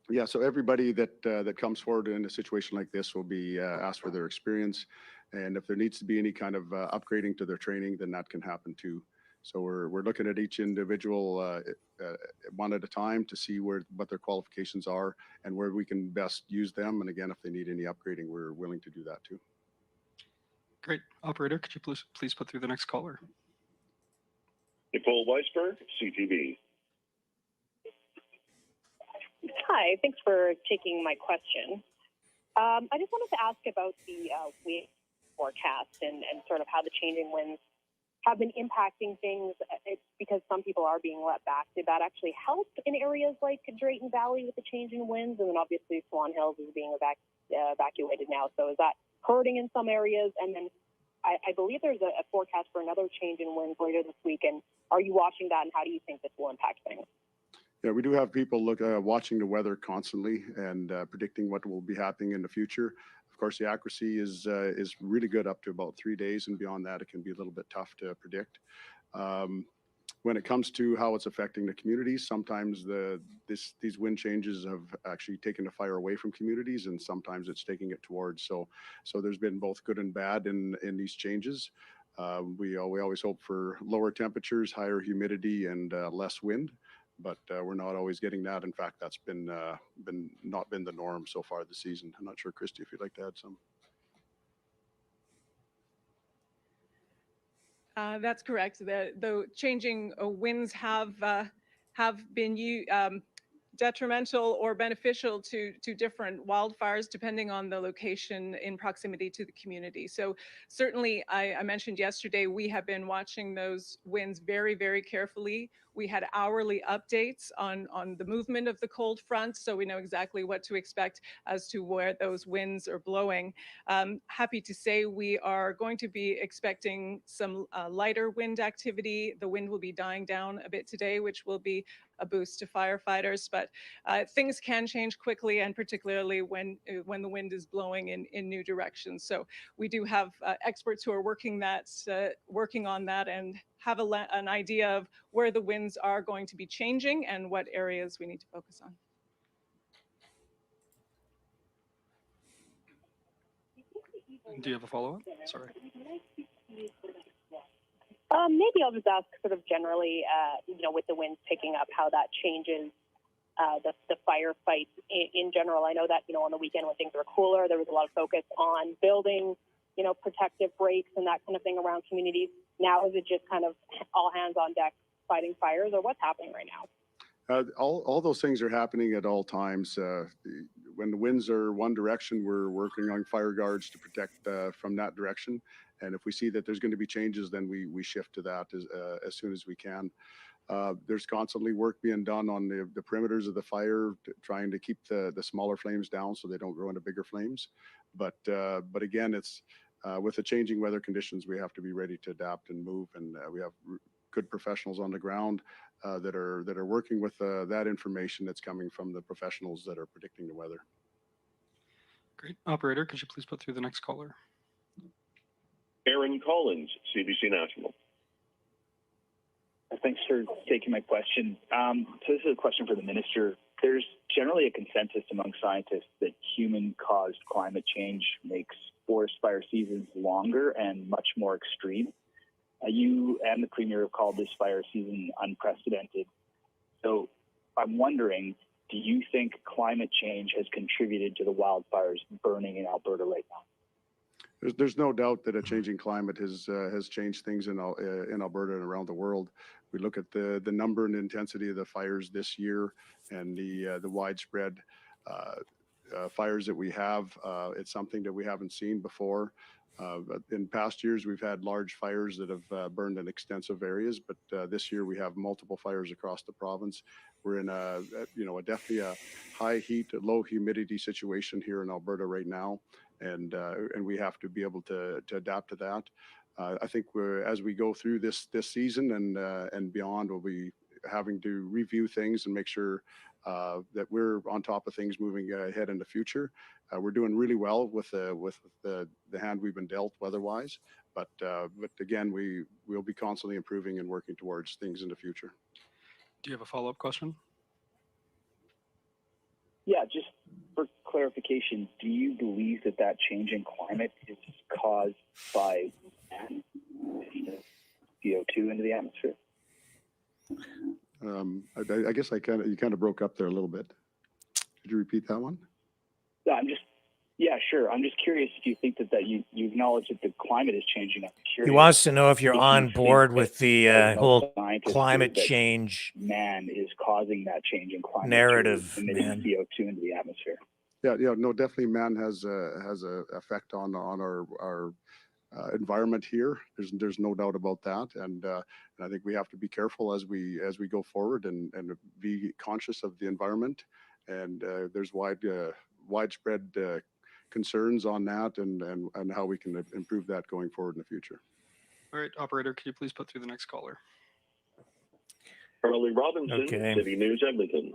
Yeah, so everybody that comes forward in a situation like this will be asked for their experience, and if there needs to be any kind of upgrading to their training, then that can happen too. So we're looking at each individual one at a time to see what their qualifications are and where we can best use them. And again, if they need any upgrading, we're willing to do that too. Great. Operator, could you please put through the next caller? Nicole Weisberg, CTV. Hi, thanks for taking my question. I just wanted to ask about the wind forecast and sort of how the changing winds have been impacting things. It's because some people are being let back. Did that actually help in areas like Drayton Valley with the changing winds? And then obviously Swan Hills is being evacuated now. So is that hurting in some areas? And then I believe there's a forecast for another change in winds later this week. And are you watching that, and how do you think this will impact things? Yeah, we do have people watching the weather constantly and predicting what will be happening in the future. Of course, the accuracy is really good up to about 3 days, and beyond that, it can be a little bit tough to predict. When it comes to how it's affecting the communities, sometimes these wind changes have actually taken the fire away from communities, and sometimes it's taking it towards. So there's been both good and bad in these changes. We always hope for lower temperatures, higher humidity, and less wind. But we're not always getting that. In fact, that's not been the norm so far this season. I'm not sure, Christy, if you'd like to add some. That's correct. The changing winds have been detrimental or beneficial to different wildfires depending on the location in proximity to the community. So certainly, I mentioned yesterday, we have been watching those winds very, very carefully. We had hourly updates on the movement of the cold front, so we know exactly what to expect as to where those winds are blowing. Happy to say we are going to be expecting some lighter wind activity. The wind will be dying down a bit today, which will be a boost to firefighters, but things can change quickly, and particularly when the wind is blowing in new directions. So we do have experts who are working on that and have an idea of where the winds are going to be changing and what areas we need to focus on. Do you have a follow-up? Sorry. Maybe I'll just ask sort of generally, with the winds picking up, how that changes the firefight in general. I know that, on the weekend when things were cooler, there was a lot of focus on building, protective breaks and that kind of thing around communities. Now, is it just kind of all hands on deck fighting fires, or what's happening right now? All those things are happening at all times. When the winds are one direction, we're working on fire guards to protect from that direction. And if we see that there's going to be changes, then we shift to that as soon as we can. There's constantly work being done on the perimeters of the fire, trying to keep the smaller flames down so they don't grow into bigger flames. But again, it's with the changing weather conditions, we have to be ready to adapt and move. And we have good professionals on the ground that are working with that information that's coming from the professionals that are predicting the weather. Great. Operator, could you please put through the next caller? Aaron Collins, CBC National. Thanks for taking my question. So this is a question for the minister. There's generally a consensus among scientists that human-caused climate change makes forest fire seasons longer and much more extreme. You and the Premier have called this fire season unprecedented. So I'm wondering, do you think climate change has contributed to the wildfires burning in Alberta right now? There's no doubt that a changing climate has changed things in Alberta and around the world. We look at the number and intensity of the fires this year and the widespread fires that we have. It's something that we haven't seen before. In past years, we've had large fires that have burned in extensive areas, but this year we have multiple fires across the province. We're in definitely a high heat, low humidity situation here in Alberta right now, and we have to be able to adapt to that. I think as we go through this season and beyond, we'll be having to review things and make sure that we're on top of things moving ahead in the future. We're doing really well with the hand we've been dealt weather-wise, but again, we'll be constantly improving and working towards things in the future. Do you have a follow-up question? Yeah, just for clarification, do you believe that change in climate is caused by CO2 into the atmosphere? I guess you kind of broke up there a little bit. Could you repeat that one? Yeah, sure. I'm just curious if you think that you acknowledge that the climate is changing. I'm curious. He wants to know if you're on board with the whole climate that change man is causing that change in climate narrative, emitting man. CO2 into the atmosphere. Yeah, no, definitely man has a effect on our environment here. There's no doubt about that, and I think we have to be careful as we go forward and be conscious of the environment. And there's widespread concerns on that and how we can improve that going forward in the future. All right, operator, could you please put through the next caller? Harley Robinson, Okay. City News Edmonton.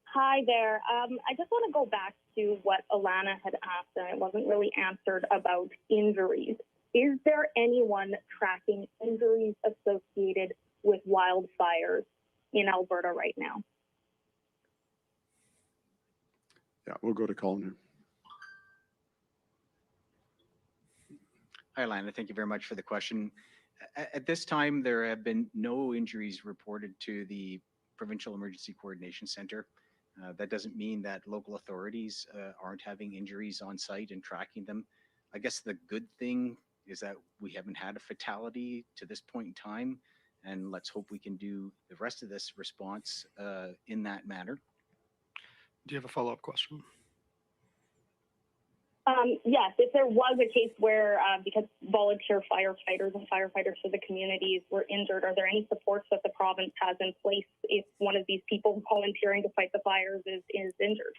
Hi there. I just want to go back to what Alana had asked, and it wasn't really answered about injuries. Is there anyone tracking injuries associated with wildfires in Alberta right now? Yeah, we'll go to Colin here. Hi, Lana. Thank you very much for the question. At this time, there have been no injuries reported to the Provincial Emergency Coordination Center. That doesn't mean that local authorities aren't having injuries on site and tracking them. I guess the good thing is that we haven't had a fatality to this point in time. and let's hope we can do the rest of this response in that manner. Do you have a follow-up question? Yes, if there was a case where, because volunteer firefighters and firefighters for the communities were injured, are there any supports that the province has in place if one of these people volunteering to fight the fires is injured?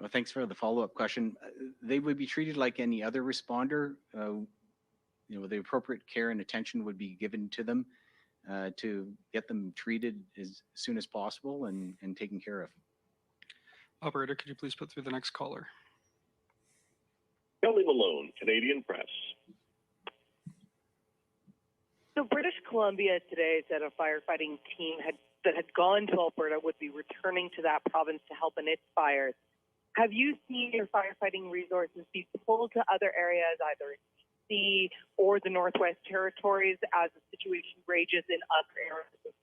Well, thanks for the follow-up question. They would be treated like any other responder. The appropriate care and attention would be given to them to get them treated as soon as possible and taken care of. Operator, could you please put through the next caller? Kelly Malone, Canadian Press. So British Columbia today said a firefighting team that had gone to Alberta would be returning to that province to help in its fires. Have you seen your firefighting resources be pulled to other areas, either BC or the Northwest Territories, as the situation rages in other areas?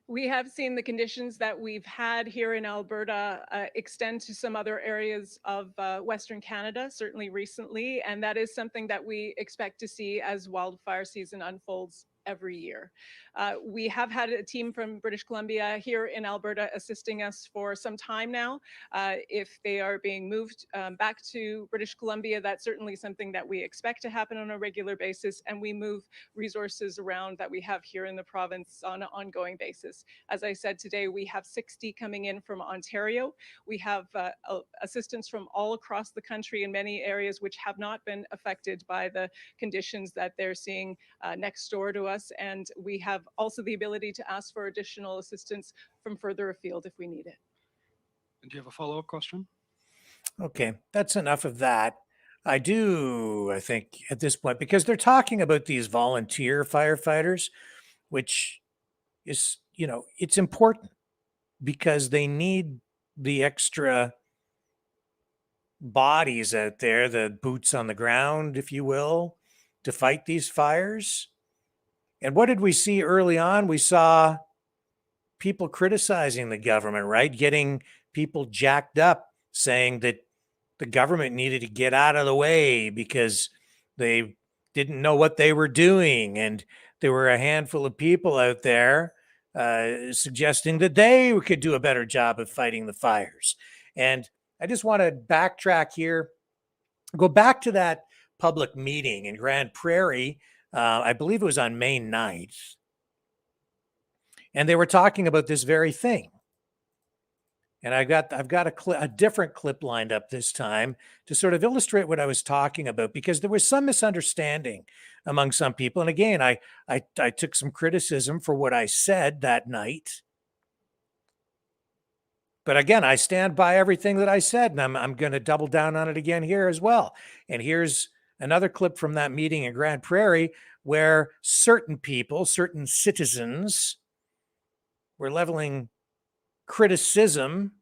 We have seen the conditions that we've had here in Alberta extend to some other areas of Western Canada, certainly recently, and that is something that we expect to see as wildfire season unfolds every year. We have had a team from British Columbia here in Alberta assisting us for some time now. If they are being moved back to British Columbia, that's certainly something that we expect to happen on a regular basis, and we move resources around that we have here in the province on an ongoing basis. As I said today, we have 60 coming in from Ontario. We have assistance from all across the country in many areas which have not been affected by the conditions that they're seeing next door to us. And we have also the ability to ask for additional assistance from further afield if we need it. And do you have a follow-up question? Okay, that's enough of that. I think at this point, because they're talking about these volunteer firefighters, which is, it's important because they need the extra bodies out there, the boots on the ground, if you will, to fight these fires. And what did we see early on? We saw people criticizing the government, right? Getting people jacked up, saying that the government needed to get out of the way because they didn't know what they were doing. And there were a handful of people out there suggesting that they could do a better job of fighting the fires. And I just want to backtrack here, go back to that public meeting in Grand Prairie. I believe it was on May 9th. And they were talking about this very thing. And I've got a different clip lined up this time to sort of illustrate what I was talking about, because there was some misunderstanding among some people. And again, I took some criticism for what I said that night. But again, I stand by everything that I said, and I'm going to double down on it again here as well. And here's another clip from that meeting in Grand Prairie where certain people, certain citizens, were leveling criticism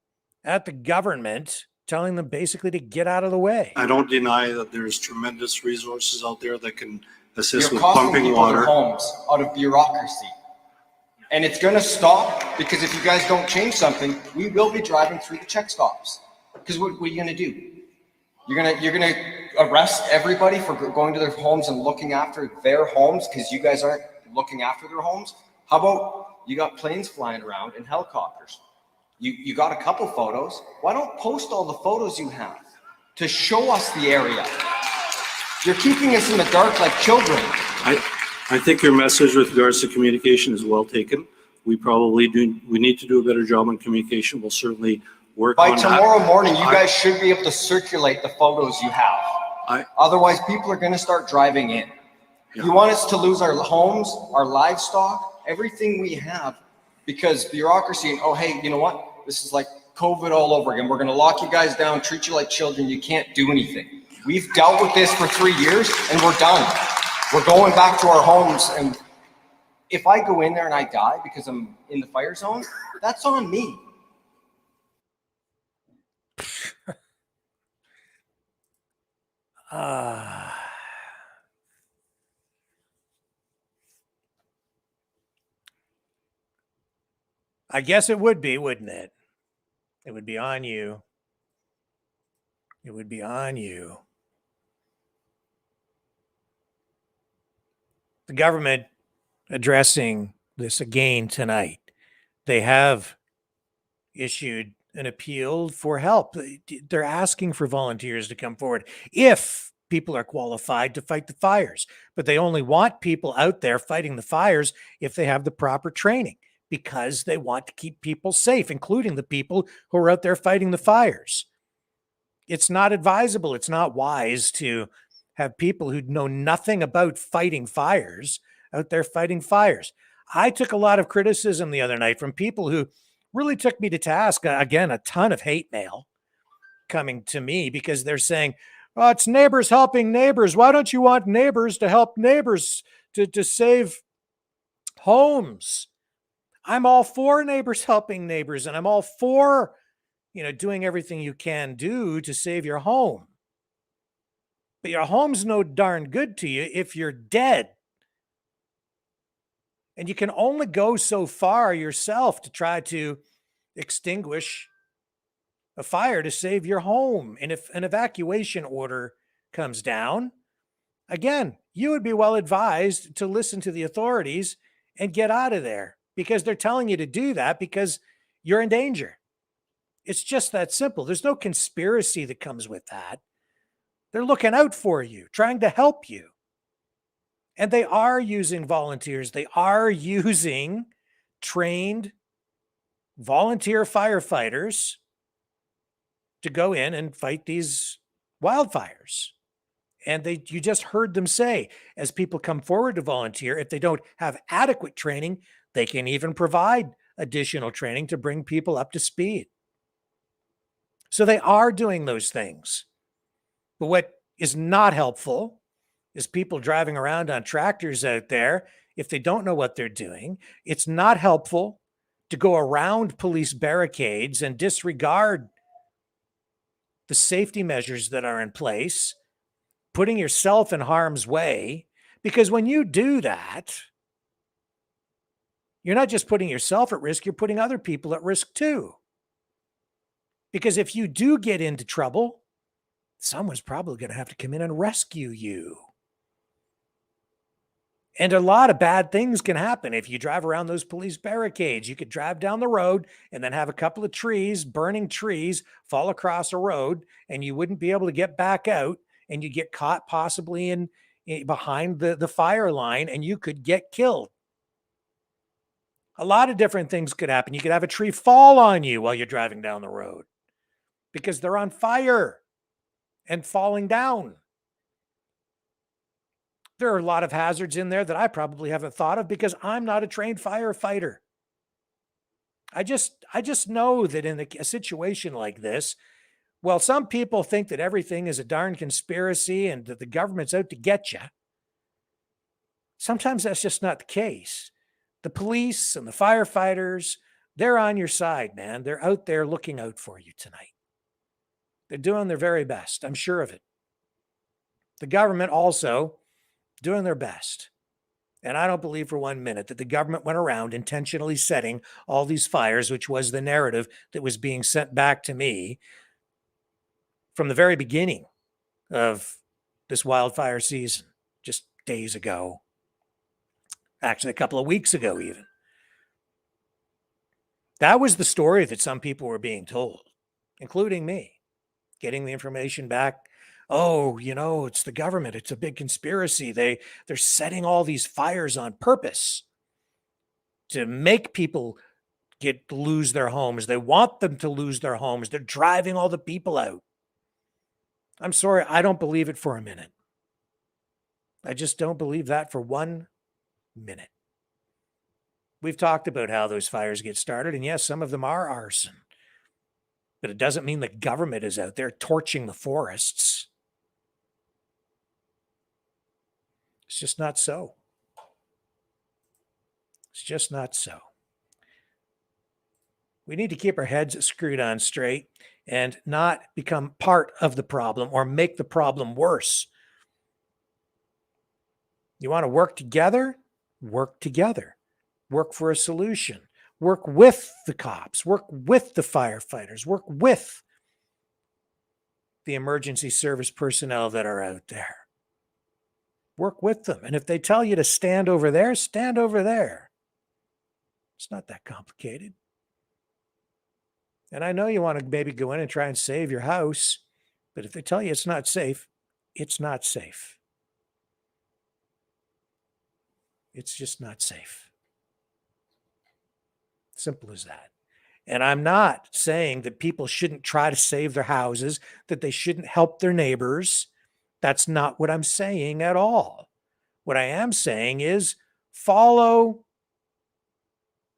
at the government, telling them basically to get out of the way. I don't deny that there's tremendous resources out there that can assist You're with costing pumping people water. their homes out of bureaucracy. And it's going to stop, because if you guys don't change something, we will be driving through the check stops. Because what are you going to do? You're going to arrest everybody for going to their homes and looking after their homes because you guys aren't looking after their homes? How about you got planes flying around and helicopters? You got a couple photos. Why don't post all the photos you have to show us the area? You're keeping us in the dark like children. I think your message with regards to communication is well taken. We need to do a better job on communication. We'll certainly work on that. By tomorrow morning, you guys should be able to circulate the photos you have. Otherwise, people are going to start driving in. Yeah. You want us to lose our homes, our livestock, everything we have, because bureaucracy and, oh, hey, you know what? This is like COVID all over again. We're going to lock you guys down, treat you like children. You can't do anything. We've dealt with this for 3 years and we're done. We're going back to our homes. And if I go in there and I die because I'm in the fire zone, that's on me. I guess it would be, wouldn't it? It would be on you. It would be on you. The government addressing this again tonight. They have issued an appeal for help. They're asking for volunteers to come forward if people are qualified to fight the fires, but they only want people out there fighting the fires if they have the proper training, because they want to keep people safe, including the people who are out there fighting the fires. It's not advisable. It's not wise to have people who know nothing about fighting fires out there fighting fires. I took a lot of criticism the other night from people who really took me to task. Again, a ton of hate mail coming to me because they're saying, oh, it's neighbors helping neighbors. Why don't you want neighbors to help neighbors to save homes? I'm all for neighbors helping neighbors, and I'm all for, doing everything you can do to save your home. But your home's no darn good to you if you're dead. And you can only go so far yourself to try to extinguish a fire to save your home. And if an evacuation order comes down, again, you would be well advised to listen to the authorities and get out of there, because they're telling you to do that because you're in danger. It's just that simple. There's no conspiracy that comes with that. They're looking out for you, trying to help you. And they are using volunteers. They are using trained volunteer firefighters to go in and fight these wildfires. And you just heard them say, as people come forward to volunteer, if they don't have adequate training, they can even provide additional training to bring people up to speed. So they are doing those things. But what is not helpful is people driving around on tractors out there. If they don't know what they're doing, it's not helpful to go around police barricades and disregard the safety measures that are in place, putting yourself in harm's way. Because when you do that, you're not just putting yourself at risk, you're putting other people at risk too. Because if you do get into trouble, someone's probably going to have to come in and rescue you. And a lot of bad things can happen if you drive around those police barricades. You could drive down the road and then have a couple of trees, burning trees, fall across a road, and you wouldn't be able to get back out, and you get caught possibly in behind the fire line, and you could get killed. A lot of different things could happen. You could have a tree fall on you while you're driving down the road because they're on fire and falling down. There are a lot of hazards in there that I probably haven't thought of because I'm not a trained firefighter. I just know that in a situation like this, well, some people think that everything is a darn conspiracy and that the government's out to get you. Sometimes that's just not the case. The police and the firefighters, they're on your side, man. They're out there looking out for you tonight. They're doing their very best. I'm sure of it. The government also doing their best. And I don't believe for 1 minute that the government went around intentionally setting all these fires, which was the narrative that was being sent back to me from the very beginning of this wildfire season, just days ago. Actually, a couple of weeks ago, even. That was the story that some people were being told, including me, getting the information back. Oh, it's the government. It's a big conspiracy. They're setting all these fires on purpose to make people lose their homes. They want them to lose their homes. They're driving all the people out. I'm sorry, I don't believe it for a minute. I just don't believe that for 1 minute. We've talked about how those fires get started, and yes, some of them are arson. But it doesn't mean the government is out there torching the forests. It's just not so. It's just not so. We need to keep our heads screwed on straight and not become part of the problem or make the problem worse. You want to work together? Work together. Work for a solution. Work with the cops. Work with the firefighters. Work with the emergency service personnel that are out there. Work with them. And if they tell you to stand over there, stand over there. It's not that complicated. And I know you want to maybe go in and try and save your house, but if they tell you it's not safe, it's not safe. It's just not safe. Simple as that. And I'm not saying that people shouldn't try to save their houses, that they shouldn't help their neighbors. That's not what I'm saying at all. What I am saying is follow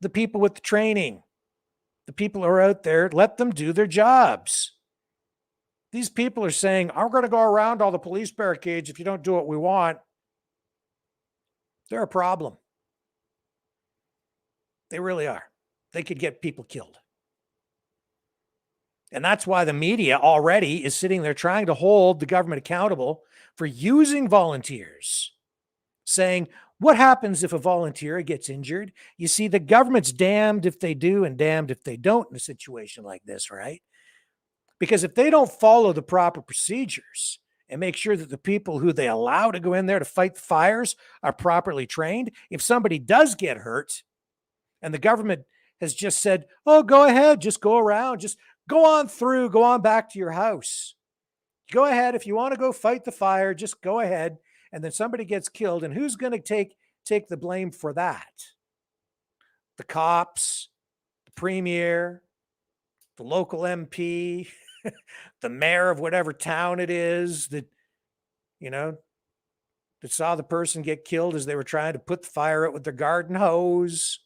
the people with the training. The people who are out there, let them do their jobs. These people are saying, I'm going to go around all the police barricades if you don't do what we want. They're a problem. They really are. They could get people killed. And that's why the media already is sitting there trying to hold the government accountable for using volunteers, saying, what happens if a volunteer gets injured? You see, the government's damned if they do and damned if they don't in a situation like this, right? Because if they don't follow the proper procedures and make sure that the people who they allow to go in there to fight the fires are properly trained, if somebody does get hurt and the government has just said, oh, go ahead, just go around, just go on through, go on back to your house. Go ahead. If you want to go fight the fire, just go ahead. And then somebody gets killed. And who's going to take the blame for that? The cops, the premier, the local MP, the mayor of whatever town it is that, that saw the person get killed as they were trying to put the fire out with their garden hose.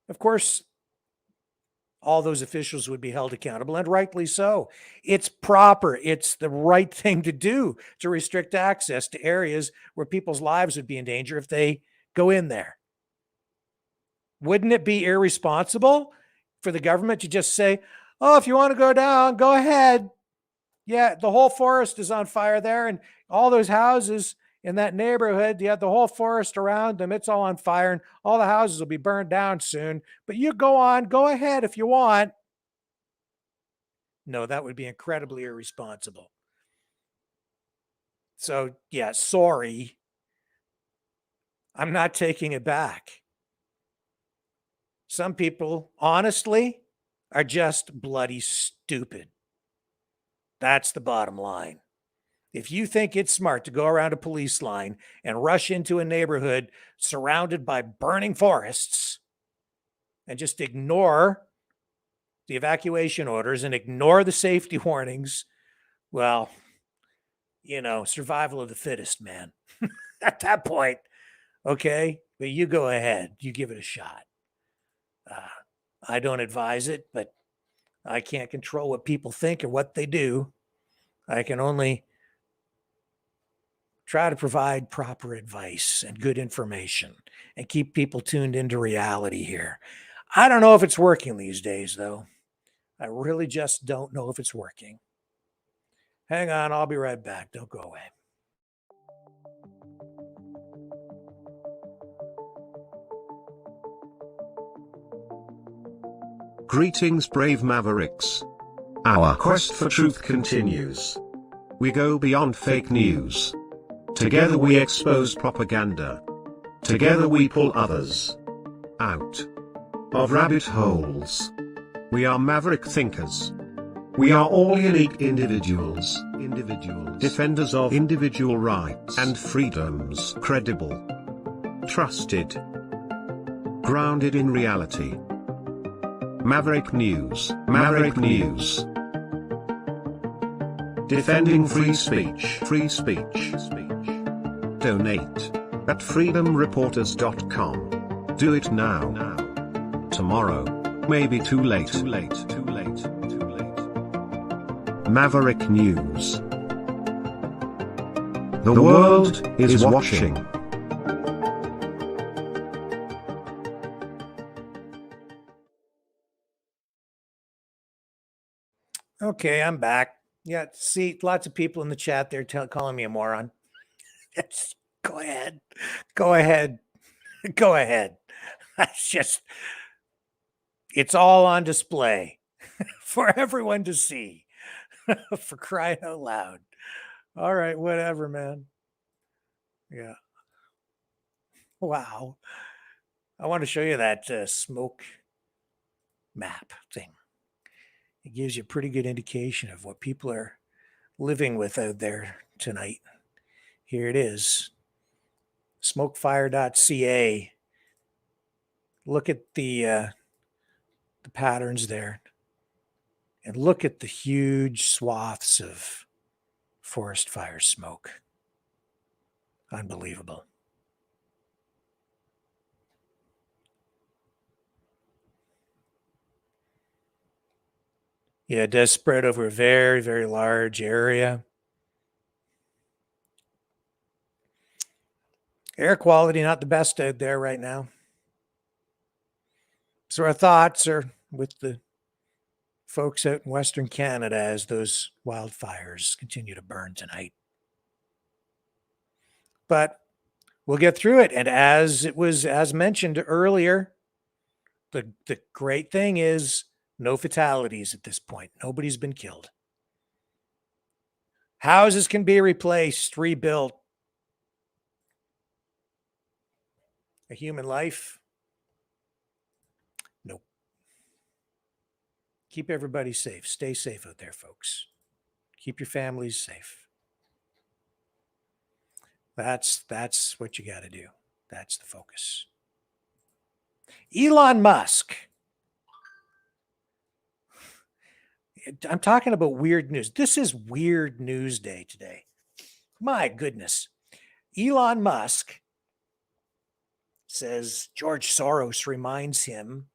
Of course, all those officials would be held accountable, and rightly so. It's proper. It's the right thing to do to restrict access to areas where people's lives would be in danger if they go in there. Wouldn't it be irresponsible for the government to just say, oh, if you want to go down, go ahead. Yeah, the whole forest is on fire there, and all those houses in that neighborhood, you have the whole forest around them. It's all on fire, and all the houses will be burned down soon. But you go on, go ahead if you want. No, that would be incredibly irresponsible. So, yeah, sorry. I'm not taking it back. Some people, honestly, are just bloody stupid. That's the bottom line. If you think it's smart to go around a police line and rush into a neighborhood surrounded by burning forests and just ignore the evacuation orders and ignore the safety warnings, well, survival of the fittest, man. At that point, okay, but you go ahead, you give it a shot. I don't advise it, but I can't control what people think or what they do. I can only try to provide proper advice and good information and keep people tuned into reality here. I don't know if it's working these days, though. I really just don't know if it's working. Hang on, I'll be right back. Don't go away. Greetings, brave Mavericks. Our quest for truth continues. We go beyond fake news. Together we expose propaganda. Together we pull others out of rabbit holes. We are maverick thinkers. We are all unique individuals. Defenders of individual rights and freedoms. Credible. Trusted. Grounded in reality. Maverick News. Maverick News. Defending free speech. Free speech. Donate at freedomreporters.com. Do it now. Tomorrow may be too late. Maverick News. The world is watching. Okay, I'm back. Yeah, see, lots of people in the chat there calling me a moron. Yes, go ahead. Go ahead. Go ahead. It's all on display. for everyone to see. For crying out loud. All right, whatever, man. Yeah. Wow. I want to show you that smoke map thing. It gives you a pretty good indication of what people are living with out there tonight. Here it is. Smokefire.ca. Look at the patterns there. And look at the huge swaths of forest fire smoke. Unbelievable. Yeah, it does spread over a very, very large area. Air quality not the best out there right now. So our thoughts are with the folks out in Western Canada as those wildfires continue to burn tonight. But we'll get through it. And as mentioned earlier, the great thing is no fatalities at this point. Nobody's been killed. Houses can be replaced, rebuilt. A human life? Nope. Keep everybody safe. Stay safe out there, folks. Keep your families safe. That's what you got to do. That's the focus. Elon Musk. I'm talking about weird news. This is weird news day today. My goodness. Elon Musk says George Soros reminds him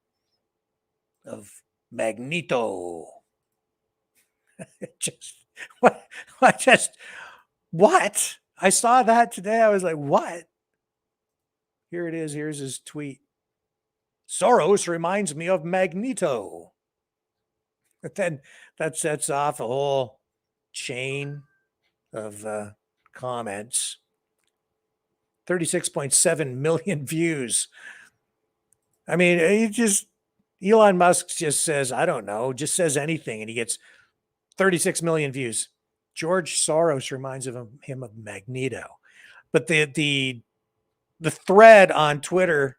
of Magneto. What? I saw that today. I was like, what? Here it is. Here's his tweet. Soros reminds me of Magneto. But then that sets off a whole chain of comments. 36.7 million views. I mean, Elon Musk just says, I don't know, just says anything, and he gets 36 million views. George Soros reminds him of Magneto. But the thread on Twitter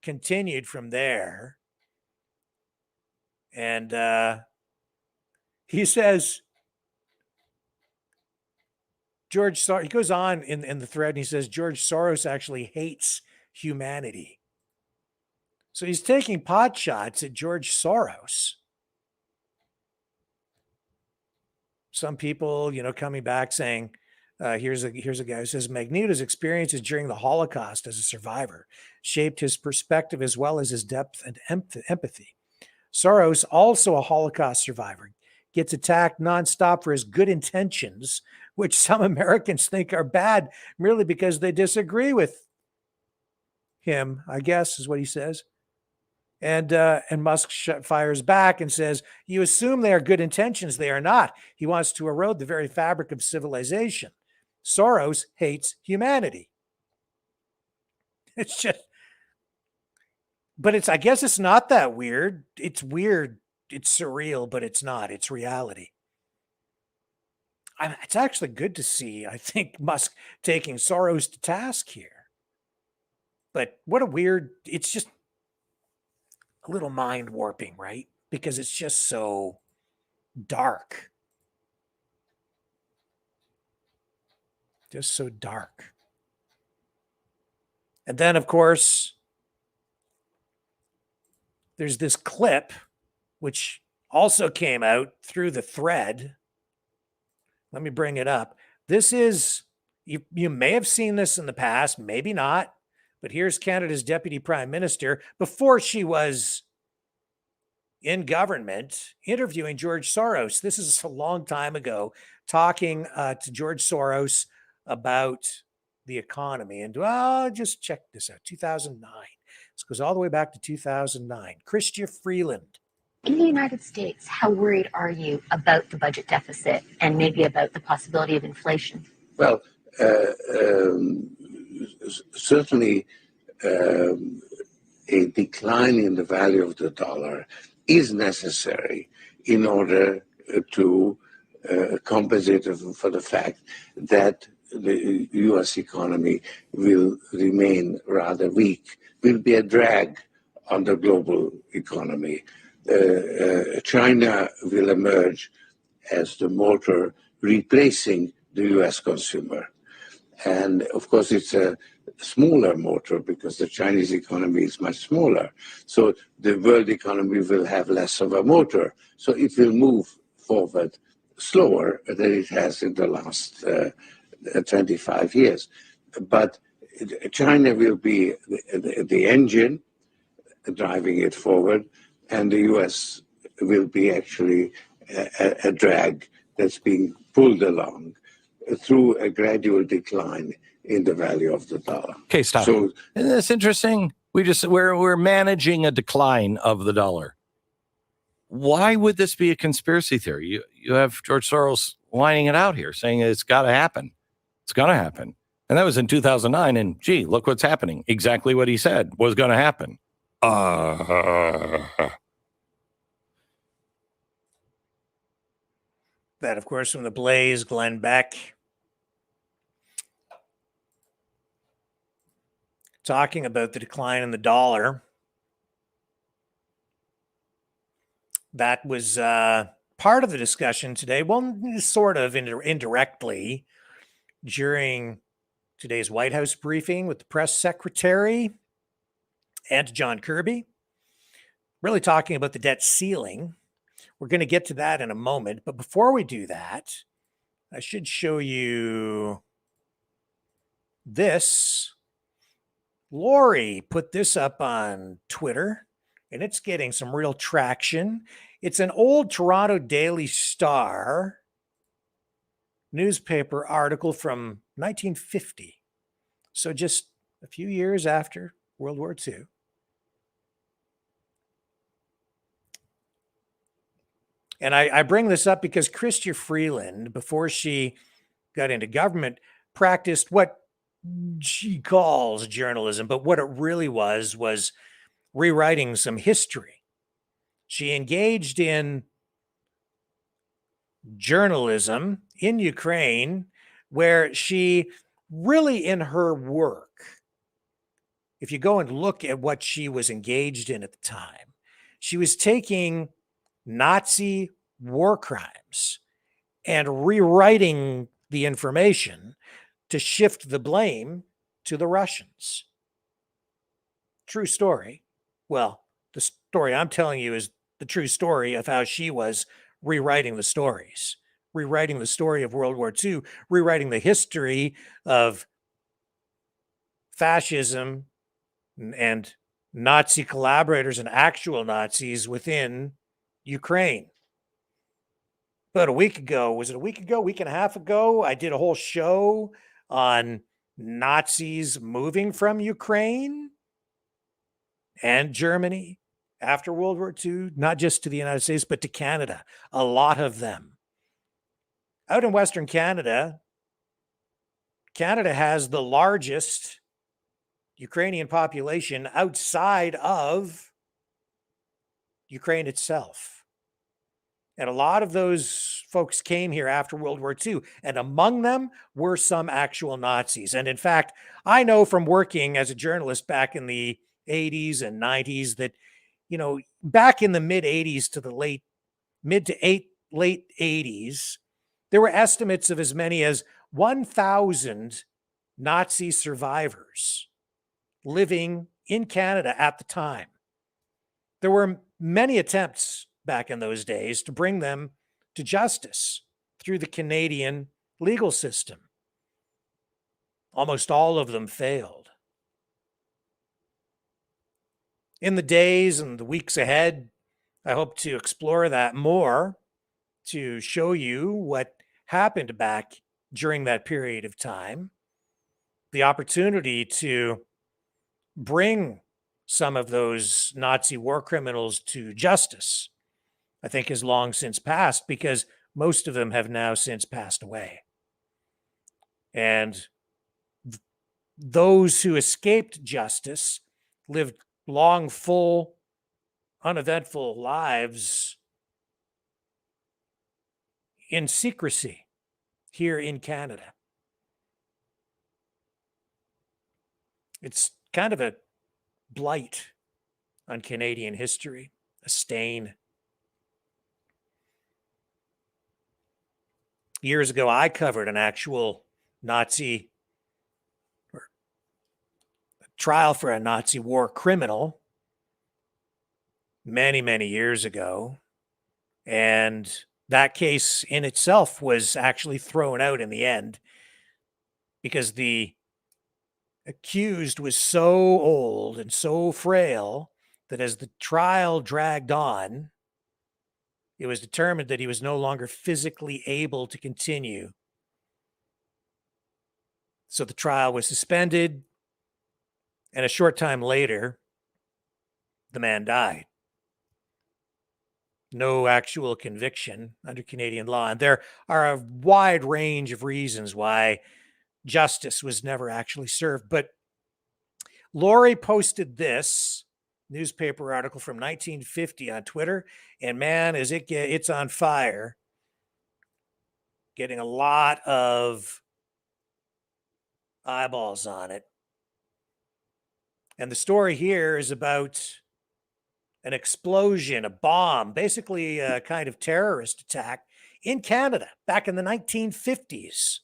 continued from there. And he says, he goes on in the thread and he says, George Soros actually hates humanity. So he's taking pot shots at George Soros. Some people, coming back saying, here's a guy who says Magneto's experiences during the Holocaust as a survivor shaped his perspective as well as his depth and empathy. Soros, also a Holocaust survivor, gets attacked nonstop for his good intentions, which some Americans think are bad merely because they disagree with him, I guess is what he says. And Musk fires back and says, you assume they are good intentions. They are not. He wants to erode the very fabric of civilization. Soros hates humanity. It's just, but I guess it's not that weird. It's weird. It's surreal, but it's not. It's reality. It's actually good to see, I think, Musk taking Soros to task here. But what a weird, it's just a little mind warping, right? Because it's just so dark. Just so dark. And then, of course, there's this clip, which also came out through the thread. Let me bring it up. This is, you may have seen this in the past, maybe not, but here's Canada's Deputy Prime Minister before she was in government interviewing George Soros. This is a long time ago, talking to George Soros about the economy. And just check this out, 2009. This goes all the way back to 2009. Chrystia Freeland. In the United States, how worried are you about the budget deficit and maybe about the possibility of inflation? Well, certainly a decline in the value of the dollar is necessary in order to compensate for the fact that the US economy will remain rather weak, will be a drag on the global economy. China will emerge as the motor replacing the US consumer. And of course, it's a smaller motor because the Chinese economy is much smaller. So the world economy will have less of a motor. So it will move forward slower than it has in the last 25 years. But China will be the engine driving it forward, and the US will be actually a drag that's being pulled along through a gradual decline in the value of the dollar. Okay, stop. So, isn't this interesting? We're managing a decline of the dollar. Why would this be a conspiracy theory? You have George Soros lining it out here, saying it's got to happen. It's going to happen. And that was in 2009. And gee, look what's happening. Exactly what he said was going to happen. That, of course, from the Blaze, Glenn Beck, talking about the decline in the dollar. That was part of the discussion today. Well, sort of indirectly during today's White House briefing with the press secretary and John Kirby, really talking about the debt ceiling. We're going to get to that in a moment. But before we do that, I should show you this. Lori put this up on Twitter, and it's getting some real traction. It's an old Toronto Daily Star newspaper article from 1950. So just a few years after World War II. And I bring this up because Chrystia Freeland, before she got into government, practiced what she calls journalism, but what it really was rewriting some history. She engaged in journalism in Ukraine, where she really, in her work, if you go and look at what she was engaged in at the time, she was taking Nazi war crimes and rewriting the information to shift the blame to the Russians. True story. Well, the story I'm telling you is the true story of how she was rewriting the stories, rewriting the story of World War II, rewriting the history of fascism and Nazi collaborators and actual Nazis within Ukraine. About a week ago, was it a week ago, week and a half ago, I did a whole show on Nazis moving from Ukraine and Germany after World War II, not just to the United States, but to Canada. A lot of them. Out in Western Canada, Canada has the largest Ukrainian population outside of Ukraine itself. And a lot of those folks came here after World War II, and among them were some actual Nazis. And in fact, I know from working as a journalist back in the 80s and 90s that, back in the mid 80s to the late 80s, there were estimates of as many as 1,000 Nazi survivors living in Canada at the time. There were many attempts back in those days to bring them to justice through the Canadian legal system. Almost all of them failed. In the days and the weeks ahead, I hope to explore that more, to show you what happened back during that period of time, the opportunity to bring some of those Nazi war criminals to justice, I think has long since passed, because most of them have now since passed away. And those who escaped justice lived long, full, uneventful lives in secrecy here in Canada. It's kind of a blight on Canadian history, a stain. Years ago, I covered an actual Nazi or trial for a Nazi war criminal many, many years ago. And that case in itself was actually thrown out in the end because the accused was so old and so frail that as the trial dragged on, it was determined that he was no longer physically able to continue. So the trial was suspended, and a short time later, the man died. No actual conviction under Canadian law. And there are a wide range of reasons why justice was never actually served. But Lori posted this newspaper article from 1950 on Twitter, and man, it's on fire. Getting a lot of eyeballs on it. And the story here is about an explosion, a bomb, basically a kind of terrorist attack in Canada back in the 1950s.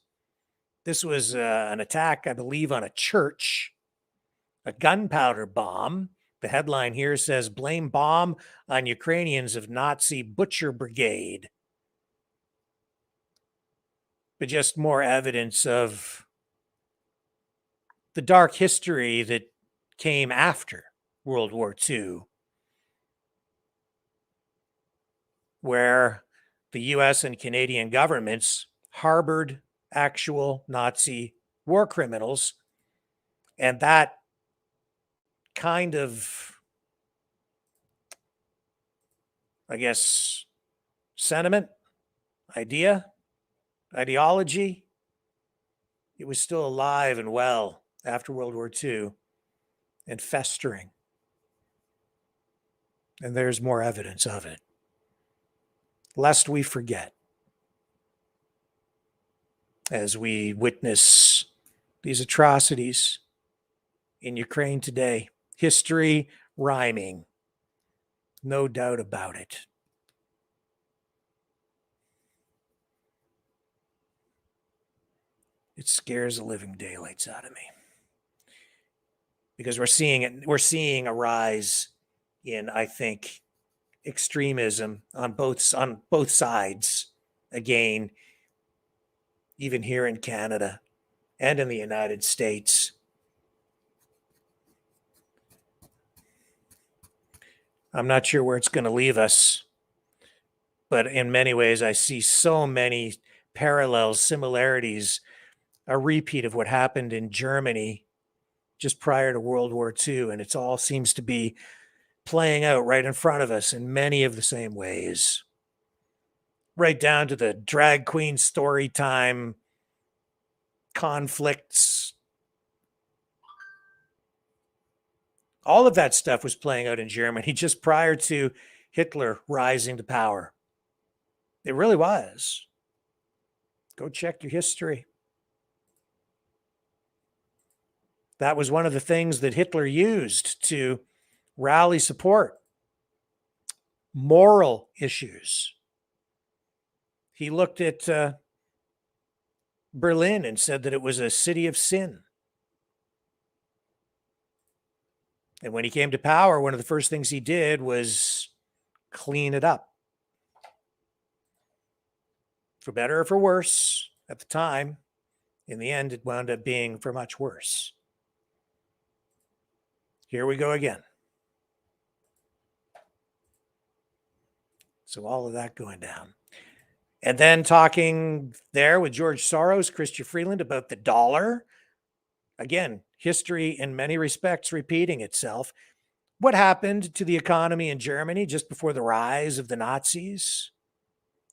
This was an attack, I believe, on a church, a gunpowder bomb. The headline here says, "Blame bomb on Ukrainians of Nazi butcher brigade." But just more evidence of the dark history that came after World War II, where the US and Canadian governments harbored actual Nazi war criminals. And that kind of, I guess, sentiment, ideology, it was still alive and well after World War II and festering. And there's more evidence of it, lest we forget as we witness these atrocities in Ukraine today. History rhyming, no doubt about it. It scares the living daylights out of me because we're seeing a rise in, I think, extremism on both sides again, even here in Canada and in the United States. I'm not sure where it's going to leave us, but in many ways I see so many parallels, similarities, a repeat of what happened in Germany just prior to World War II, and it all seems to be playing out right in front of us in many of the same ways, right down to the drag queen story time conflicts. All of that stuff was playing out in Germany just prior to Hitler rising to power. It really was. Go check your history. That was one of the things that Hitler used to rally support. Moral issues. He looked at Berlin and said that it was a city of sin. And when he came to power, one of the first things he did was clean it up. For better or for worse, at the time, in the end, it wound up being for much worse. Here we go again. So all of that going down. And then talking there with George Soros, Chrystia Freeland about the dollar. Again, history in many respects repeating itself. What happened to the economy in Germany just before the rise of the Nazis?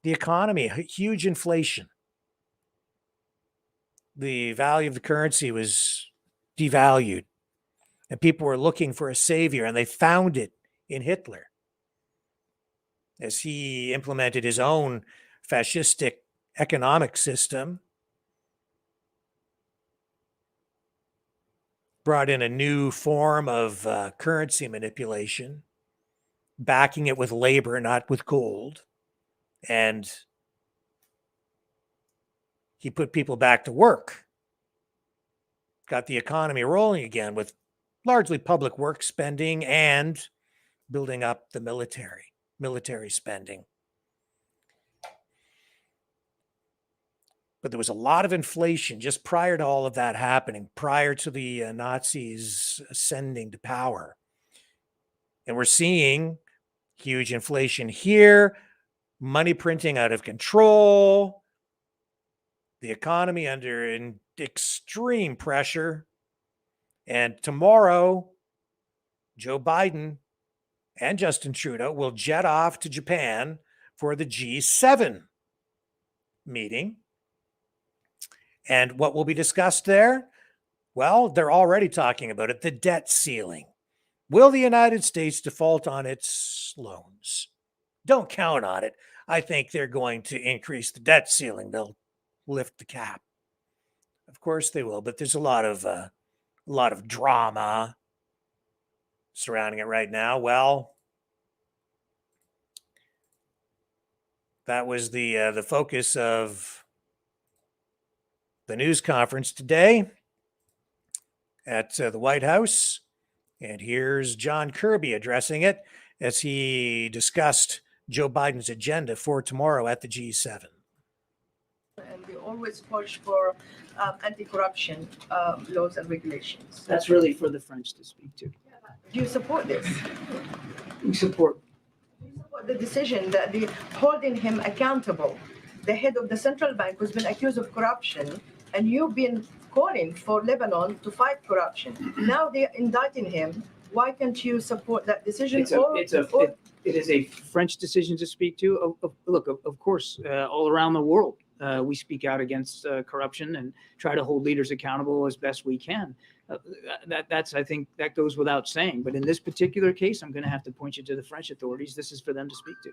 The economy, huge inflation. The value of the currency was devalued. And people were looking for a savior, and they found it in Hitler as he implemented his own fascistic economic system, brought in a new form of currency manipulation, backing it with labor, not with gold. And he put people back to work, got the economy rolling again with largely public work spending and building up the military spending. But there was a lot of inflation just prior to all of that happening, prior to the Nazis ascending to power. And we're seeing huge inflation here, money printing out of control, the economy under extreme pressure. And tomorrow, Joe Biden and Justin Trudeau will jet off to Japan for the G7 meeting. And what will be discussed there? Well, they're already talking about it, the debt ceiling. Will the United States default on its loans? Don't count on it. I think they're going to increase the debt ceiling. They'll lift the cap. Of course they will, but there's a lot of drama surrounding it right now. Well, that was the focus of the news conference today at the White House. And here's John Kirby addressing it as he discussed Joe Biden's agenda for tomorrow at the G7. And we always push for anti-corruption laws and regulations. That's really for the French to speak to. Do you support this? We support. Do you support the decision that the holding him accountable, the head of the central bank who's been accused of corruption, and you've been calling for Lebanon to fight corruption. Now they're indicting him. Why can't you support that decision? It is a French decision to speak to. Look, of course, all around the world, we speak out against corruption and try to hold leaders accountable as best we can. I think that goes without saying. But in this particular case, I'm going to have to point you to the French authorities. This is for them to speak to.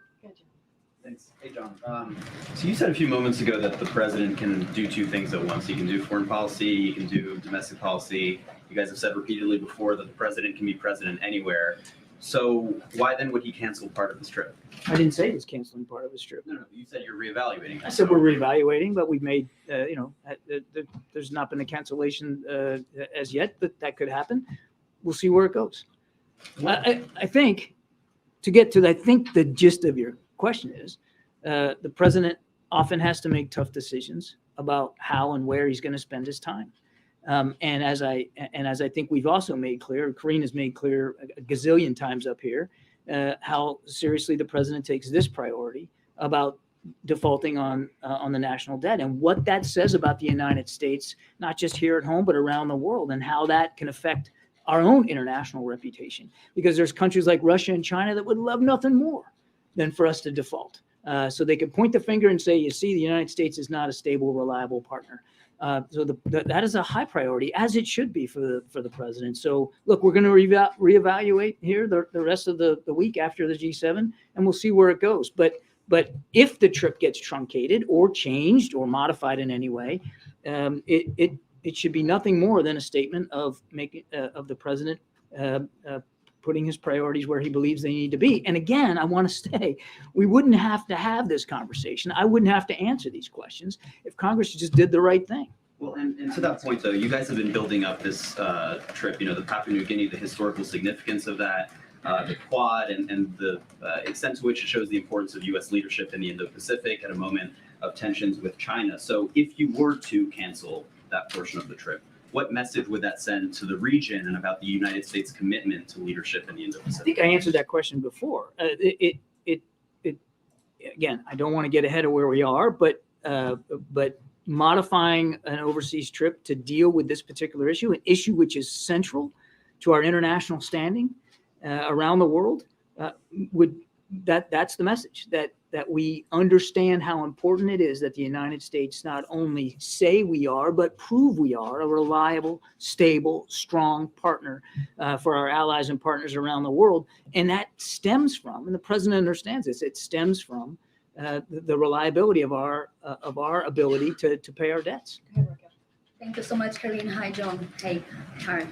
Thanks. Hey, John. So you said a few moments ago that the president can do two things at once. He can do foreign policy, he can do domestic policy. You guys have said repeatedly before that the president can be president anywhere. So why then would he cancel part of his trip? I didn't say he was canceling part of his trip. No, you said you're reevaluating. I said we're reevaluating, but we've made, there's not been a cancellation as yet, but that could happen. We'll see where it goes. I think, to get to, I think the gist of your question is, the president often has to make tough decisions about how and where he's going to spend his time. And as I think we've also made clear, Karine has made clear a gazillion times up here, how seriously the president takes this priority about defaulting on the national debt and what that says about the United States, not just here at home, but around the world, and how that can affect our own international reputation. Because there's countries like Russia and China that would love nothing more than for us to default. So they could point the finger and say, you see, the United States is not a stable, reliable partner. So that is a high priority, as it should be for the president. So look, we're going to reevaluate here the rest of the week after the G7, and we'll see where it goes. But if the trip gets truncated or changed or modified in any way, it should be nothing more than a statement of the president putting his priorities where he believes they need to be. And again, I want to say, we wouldn't have to have this conversation. I wouldn't have to answer these questions if Congress just did the right thing. Well, and to that point, though, you guys have been building up this trip, the Papua New Guinea, the historical significance of that, the Quad, and the extent to which it shows the importance of U.S. leadership in the Indo-Pacific at a moment of tensions with China. So if you were to cancel that portion of the trip, what message would that send to the region and about the United States' commitment to leadership in the Indo-Pacific? I think I answered that question before. Again, I don't want to get ahead of where we are, but modifying an overseas trip to deal with this particular issue, an issue which is central to our international standing around the world, that's the message, that we understand how important it is that the United States not only say we are, but prove we are a reliable, stable, strong partner for our allies and partners around the world. And that stems from, and the president understands this, it stems from the reliability of our ability to pay our debts. Thank you so much, Karine. Hi, John. Hey, hi.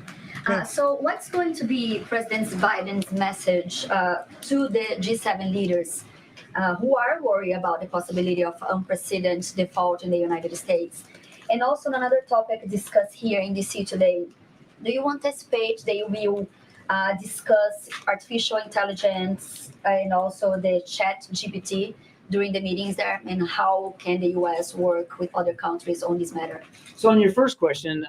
So what's going to be President Biden's message to the G7 leaders who are worried about the possibility of unprecedented default in the United States? And also another topic discussed here in DC today. Do you anticipate they will discuss artificial intelligence and also the chat GPT during the meetings there, and how can the U.S. work with other countries on this matter? So on your first question,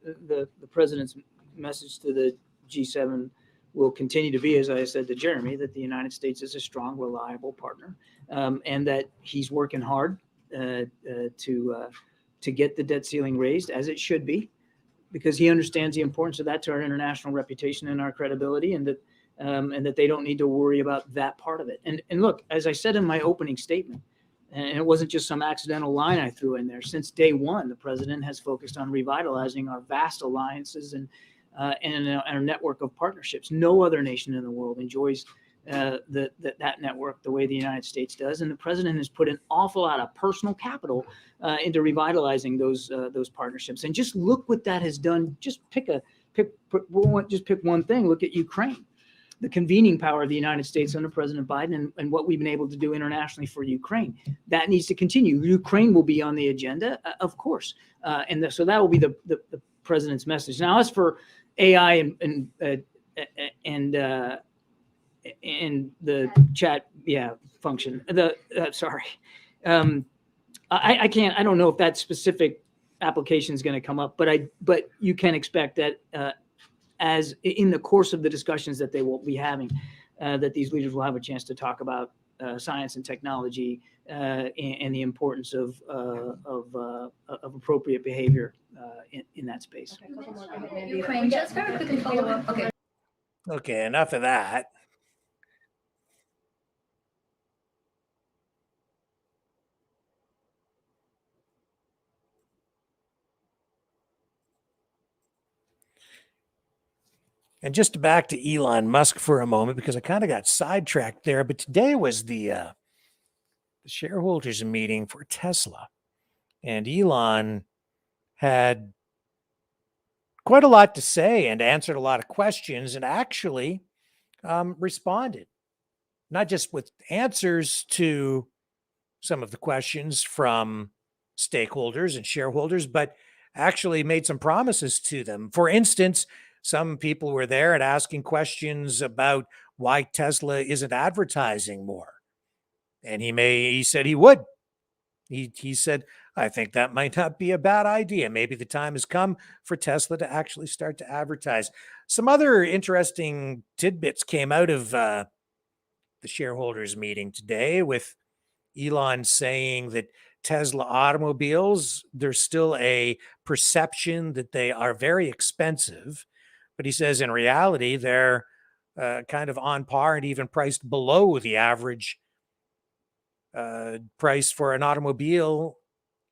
the president's message to the G7 will continue to be, as I said to Jeremy, that the United States is a strong, reliable partner, and that he's working hard to get the debt ceiling raised, as it should be, because he understands the importance of that to our international reputation and our credibility, and that they don't need to worry about that part of it. And look, as I said in my opening statement, and it wasn't just some accidental line I threw in there. Since day one, the president has focused on revitalizing our vast alliances and our network of partnerships. No other nation in the world enjoys that network the way the United States does, and the president has put an awful lot of personal capital into revitalizing those partnerships. And just look what that has done. Just pick one thing. Look at Ukraine. The convening power of the United States under President Biden and what we've been able to do internationally for Ukraine. That needs to continue. Ukraine will be on the agenda, of course. So that will be the president's message. Now, as for AI and the chat function, I don't know if that specific application is going to come up, but you can expect that as in the course of the discussions that they will be having, that these leaders will have a chance to talk about science and technology and the importance of appropriate behavior in that space. Ukraine, just very quickly follow up. Okay. Okay, enough of that. And just back to Elon Musk for a moment, because I kind of got sidetracked there. But today was the shareholders meeting for Tesla. And Elon had quite a lot to say and answered a lot of questions and actually responded, not just with answers to some of the questions from stakeholders and shareholders, but actually made some promises to them. For instance, some people were there and asking questions about why Tesla isn't advertising more. And he said he would. He said, I think that might not be a bad idea. Maybe the time has come for Tesla to actually start to advertise. Some other interesting tidbits came out of the shareholders meeting today, with Elon saying that Tesla automobiles, there's still a perception that they are very expensive. But he says in reality, they're kind of on par and even priced below the average price for an automobile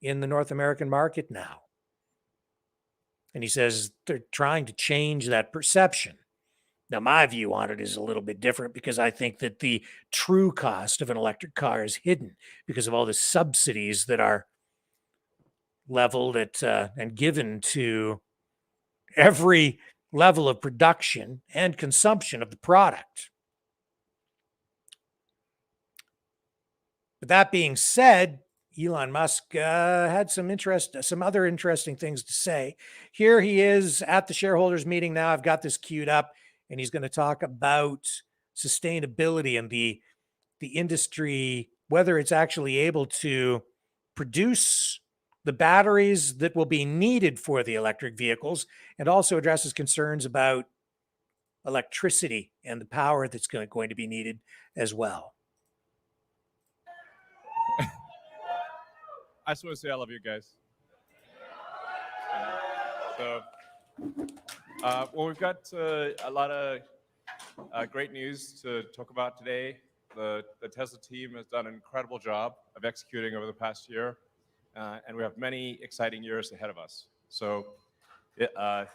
in the North American market now. And he says they're trying to change that perception. Now, my view on it is a little bit different, because I think that the true cost of an electric car is hidden because of all the subsidies that are leveled at and given to every level of production and consumption of the product. But that being said, Elon Musk had some other interesting things to say. Here he is at the shareholders meeting now. I've got this queued up, and he's going to talk about sustainability and the industry, whether it's actually able to produce the batteries that will be needed for the electric vehicles, and also addresses concerns about electricity and the power that's going to be needed as well. I just want to say I love you guys. Well, we've got a lot of great news to talk about today. The Tesla team has done an incredible job of executing over the past year, and we have many exciting years ahead of us. So, yeah.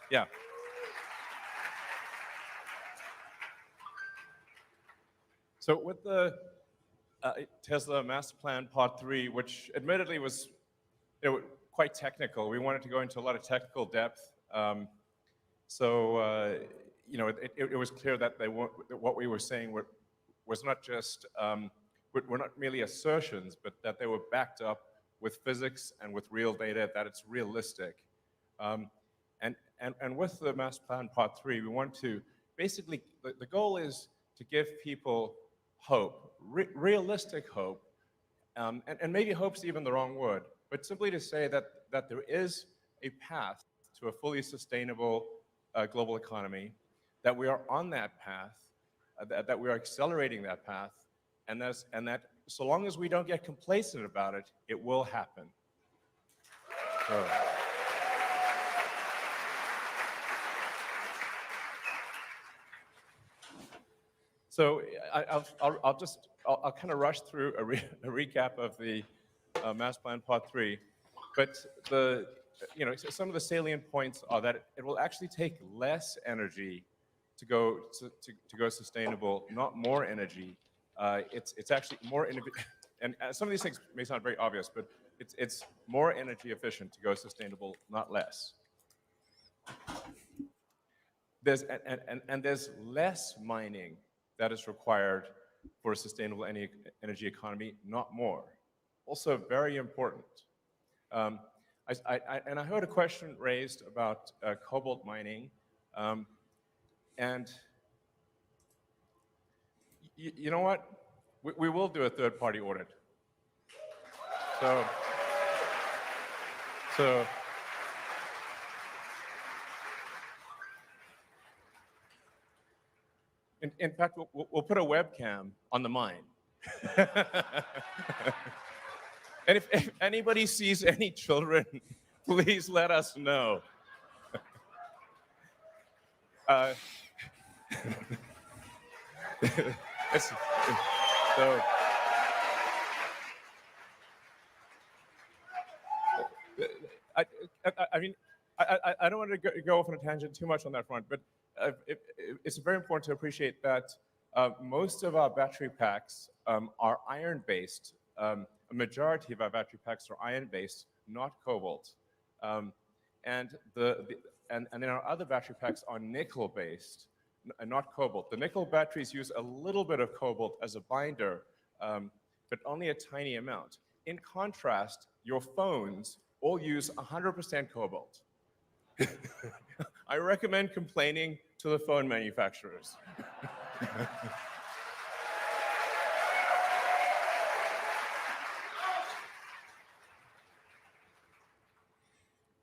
So with the Tesla Master Plan Part 3, which admittedly was quite technical. We wanted to go into a lot of technical depth. It was clear that what we were saying was not just, were not merely assertions, but that they were backed up with physics and with real data, that it's realistic. And with the Master Plan Part 3, we want to basically, the goal is to give people hope, realistic hope, and maybe hope's even the wrong word, but simply to say that there is a path to a fully sustainable global economy, that we are on that path, that we are accelerating that path, and that so long as we don't get complacent about it, it will happen. So I'll kind of rush through a recap of the Master Plan Part 3, but some of the salient points are that it will actually take less energy to go sustainable, not more energy. It's actually more and some of these things may sound very obvious, but it's more energy efficient to go sustainable, not less. There's less mining that is required for a sustainable energy economy, not more. Also very important. I heard a question raised about cobalt mining, and you know what? We will do a third-party audit. So in fact, we'll put a webcam on the mine. And if anybody sees any children, please let us know. I don't want to go off on a tangent too much on that front, but it's very important to appreciate that most of our battery packs are iron-based. A majority of our battery packs are iron-based, not cobalt. And then our other battery packs are nickel-based, not cobalt. The nickel batteries use a little bit of cobalt as a binder, but only a tiny amount. In contrast, your phones all use 100% cobalt. I recommend complaining to the phone manufacturers.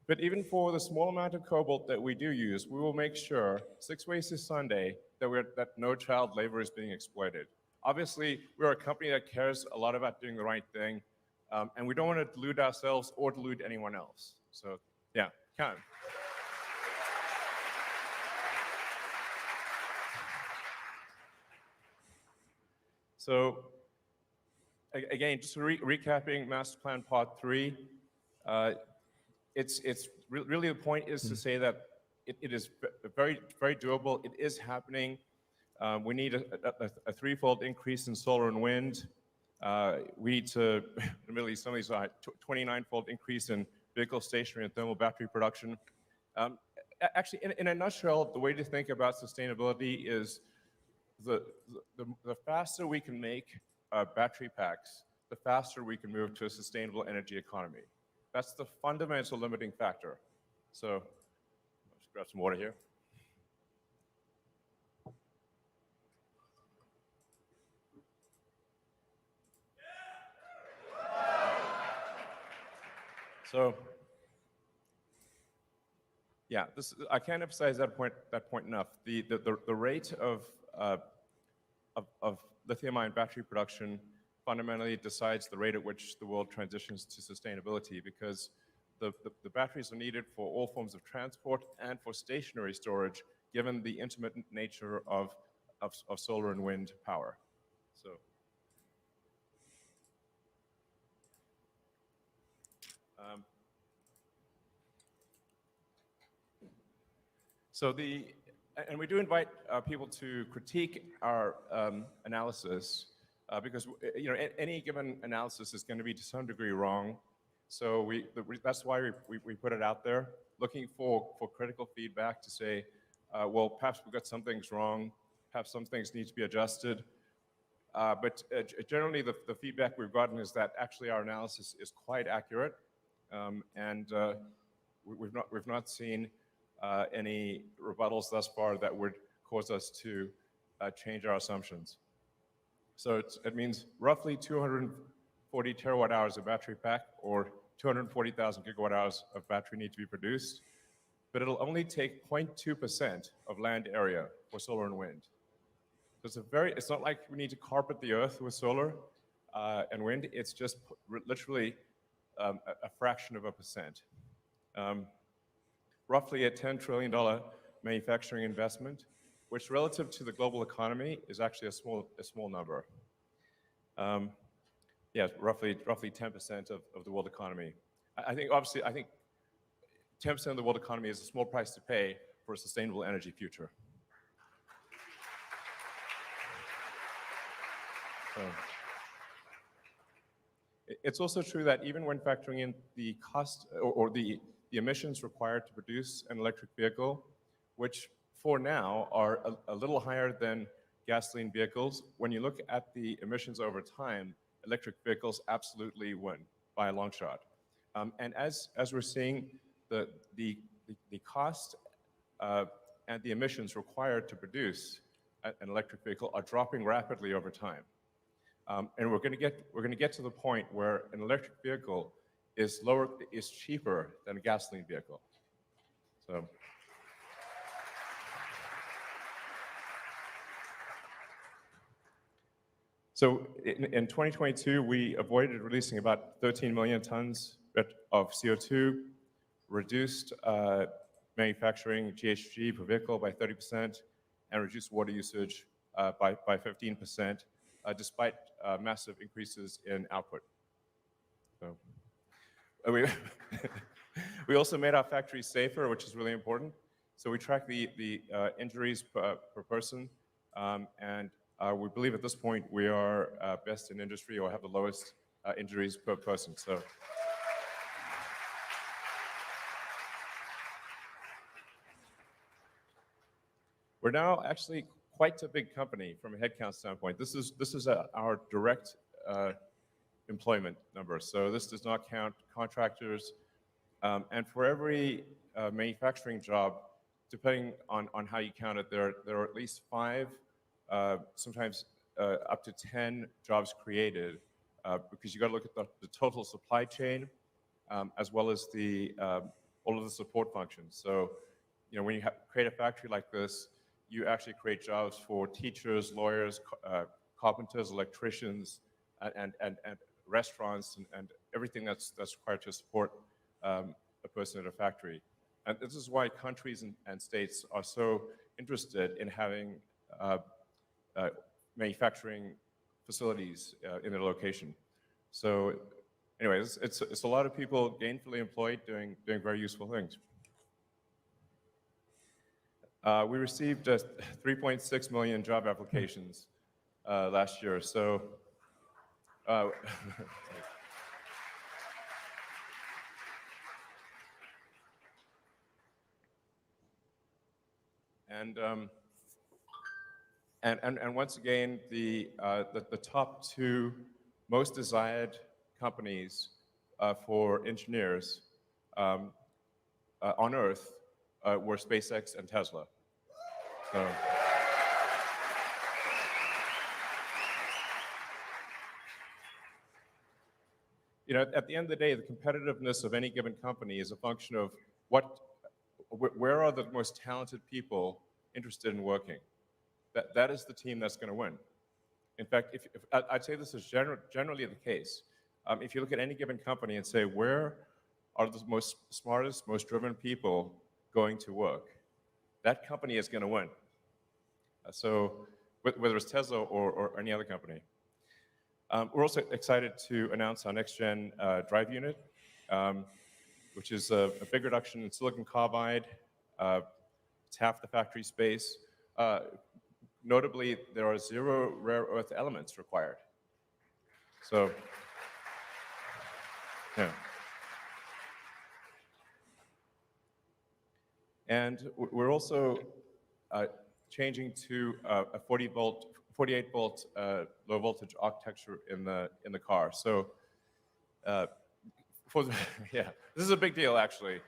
But even for the small amount of cobalt that we do use, we will make sure 6 ways to Sunday that no child labor is being exploited. Obviously, we're a company that cares a lot about doing the right thing, and we don't want to delude ourselves or delude anyone else. So, yeah, kind of. So, again, just recapping Master Plan Part 3, it's really the point is to say that it is very, very doable. It is happening. We need a threefold increase in solar and wind. We need to, admittedly, some of these are 29-fold increase in vehicle stationary and thermal battery production. Actually, in a nutshell, the way to think about sustainability is the faster we can make battery packs, the faster we can move to a sustainable energy economy. That's the fundamental limiting factor. So, I'll just grab some water here. So, yeah, I can't emphasize that point enough. The rate of lithium-ion battery production fundamentally decides the rate at which the world transitions to sustainability, because the batteries are needed for all forms of transport and for stationary storage, given the intermittent nature of solar and wind power. And we do invite people to critique our analysis. because any given analysis is going to be to some degree wrong. So that's why we put it out there, looking for critical feedback to say, well, perhaps we've got some things wrong, perhaps some things need to be adjusted. But generally, the feedback we've gotten is that actually our analysis is quite accurate, and we've not seen any rebuttals thus far that would cause us to change our assumptions. So it means roughly 240 terawatt hours of battery pack, or 240,000 gigawatt hours of battery need to be produced, but it'll only take 0.2% of land area for solar and wind. So it's not like we need to carpet the earth with solar and wind. It's just literally a fraction of a percent. Roughly a $10 trillion manufacturing investment, which relative to the global economy is actually a small number. Yeah, roughly 10% of the world economy. I think 10% of the world economy is a small price to pay for a sustainable energy future. It's also true that even when factoring in the cost or the emissions required to produce an electric vehicle, which for now are a little higher than gasoline vehicles, when you look at the emissions over time, electric vehicles absolutely win by a long shot. And as we're seeing, the cost and the emissions required to produce an electric vehicle are dropping rapidly over time. And we're going to get to the point where an electric vehicle is cheaper than a gasoline vehicle. So in 2022, we avoided releasing about 13 million tons of CO2, reduced manufacturing GHG per vehicle by 30%, and reduced water usage by 15%, despite massive increases in output. So, we also made our factories safer, which is really important. So we track the injuries per person, and we believe at this point we are best in industry or have the lowest injuries per person. So. We're now actually quite a big company from a headcount standpoint. This is our direct employment number. So this does not count contractors. And for every manufacturing job, depending on how you count it, there are at least 5, sometimes up to 10 jobs created, because you got to look at the total supply chain, as well as all of the support functions. So, when you create a factory like this, you actually create jobs for teachers, lawyers, carpenters, electricians, and restaurants, and everything that's required to support a person at a factory. And this is why countries and states are so interested in having manufacturing facilities in their location. So anyways, it's a lot of people gainfully employed doing very useful things. We received 3.6 million job applications last year. So and once again, the top 2 most desired companies for engineers on Earth were SpaceX and Tesla. So, at the end of the day, the competitiveness of any given company is a function of where are the most talented people interested in working. That is the team that's going to win. In fact, I'd say this is generally the case. If you look at any given company and say, where are the most smartest, most driven people going to work, that company is going to win. So whether it's Tesla or any other company. We're also excited to announce our next-gen drive unit, which is a big reduction in silicon carbide. It's half the factory space. Notably, there are 0 rare earth elements required. So, yeah. And we're also changing to a 48 volt low voltage architecture in the car. So, for the, yeah, this is a big deal actually.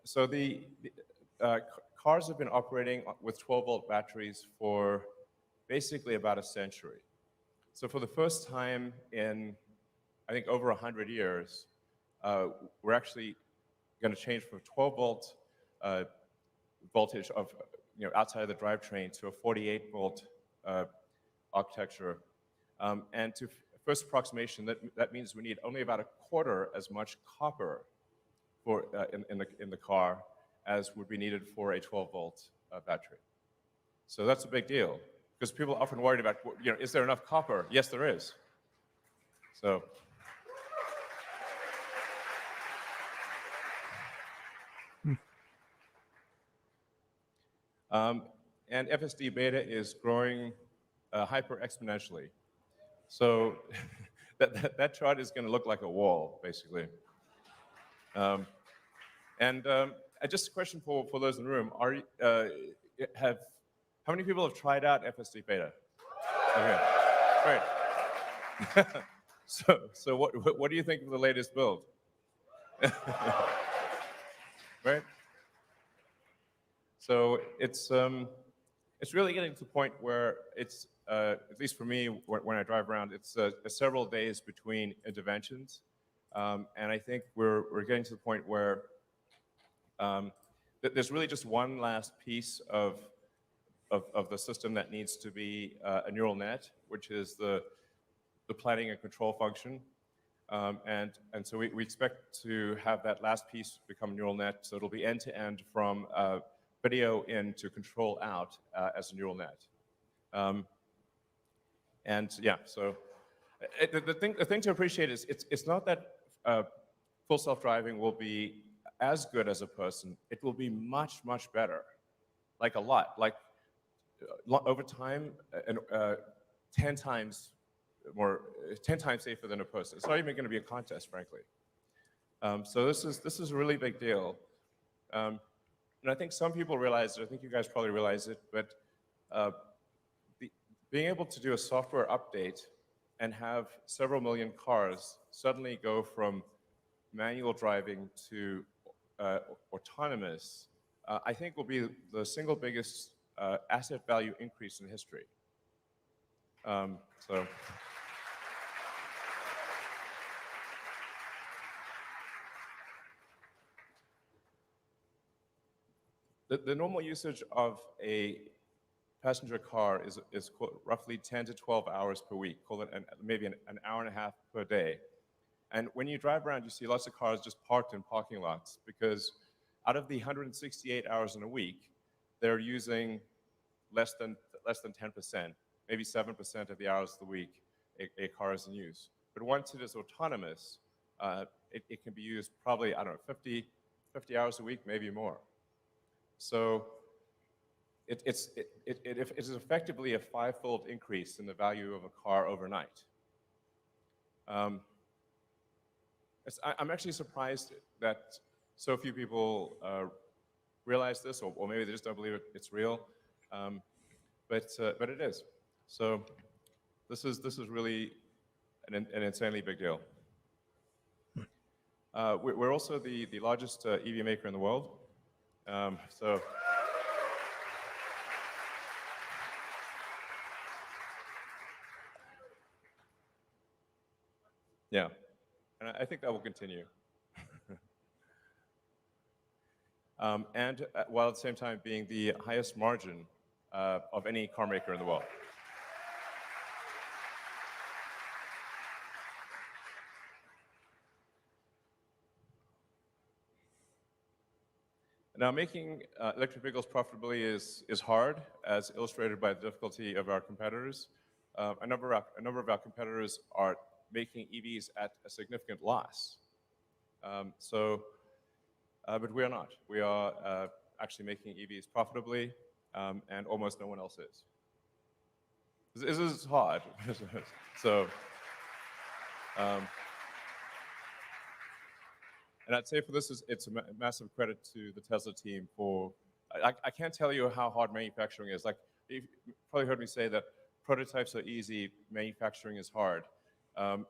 So the cars have been operating with 12 volt batteries for basically about a century. So for the first time in, I think, over 100 years, we're actually going to change from 12 volt voltage of, outside of the drivetrain to a 48 volt architecture. And to first approximation, that means we need only about a quarter as much copper for in the car as would be needed for a 12 volt battery. So that's a big deal because people are often worried about, is there enough copper? Yes, there is. So. And FSD beta is growing hyper exponentially. So that chart is going to look like a wall, basically. Just a question for those in the room: how many people have tried out FSD beta? Okay, great. So what do you think of the latest build? Right. So it's really getting to the point where it's at least for me when I drive around, it's several days between interventions, and I think we're getting to the point where there's really just one last piece of the system that needs to be a neural net, which is the planning and control function. And so we expect to have that last piece become neural net, so it'll be end-to-end from video in to control out as a neural net. And yeah, so the thing to appreciate is it's not that full self-driving will be as good as a person. It will be much, much better, like a lot, like over time, and 10 times safer than a person. It's not even going to be a contest, frankly. So this is a really big deal. And I think some people realize it, I think you guys probably realize it, but being able to do a software update and have several million cars suddenly go from manual driving to autonomous, I think will be the single biggest asset value increase in history. So. The normal usage of a passenger car is roughly 10 to 12 hours per week, call it maybe an hour and a half per day. And when you drive around, you see lots of cars just parked in parking lots because out of the 168 hours in a week, they're using less than 10%, maybe 7% of the hours of the week a car is in use. But once it is autonomous, it can be used probably, I don't know, 50 hours a week, maybe more. So it is effectively a 5-fold increase in the value of a car overnight. I'm actually surprised that so few people realize this, or maybe they just don't believe it's real, but it is. So this is really an insanely big deal. We're also the largest EV maker in the world. So yeah, and I think that will continue. And while at the same time being the highest margin of any car maker in the world. Now, making electric vehicles profitably is hard, as illustrated by the difficulty of our competitors. A number of our competitors are making EVs at a significant loss. But we are not. We are actually making EVs profitably, and almost no one else is. This is hard. So, and I'd say for this, it's a massive credit to the Tesla team for, I can't tell you how hard manufacturing is. Like, you've probably heard me say that prototypes are easy, manufacturing is hard. And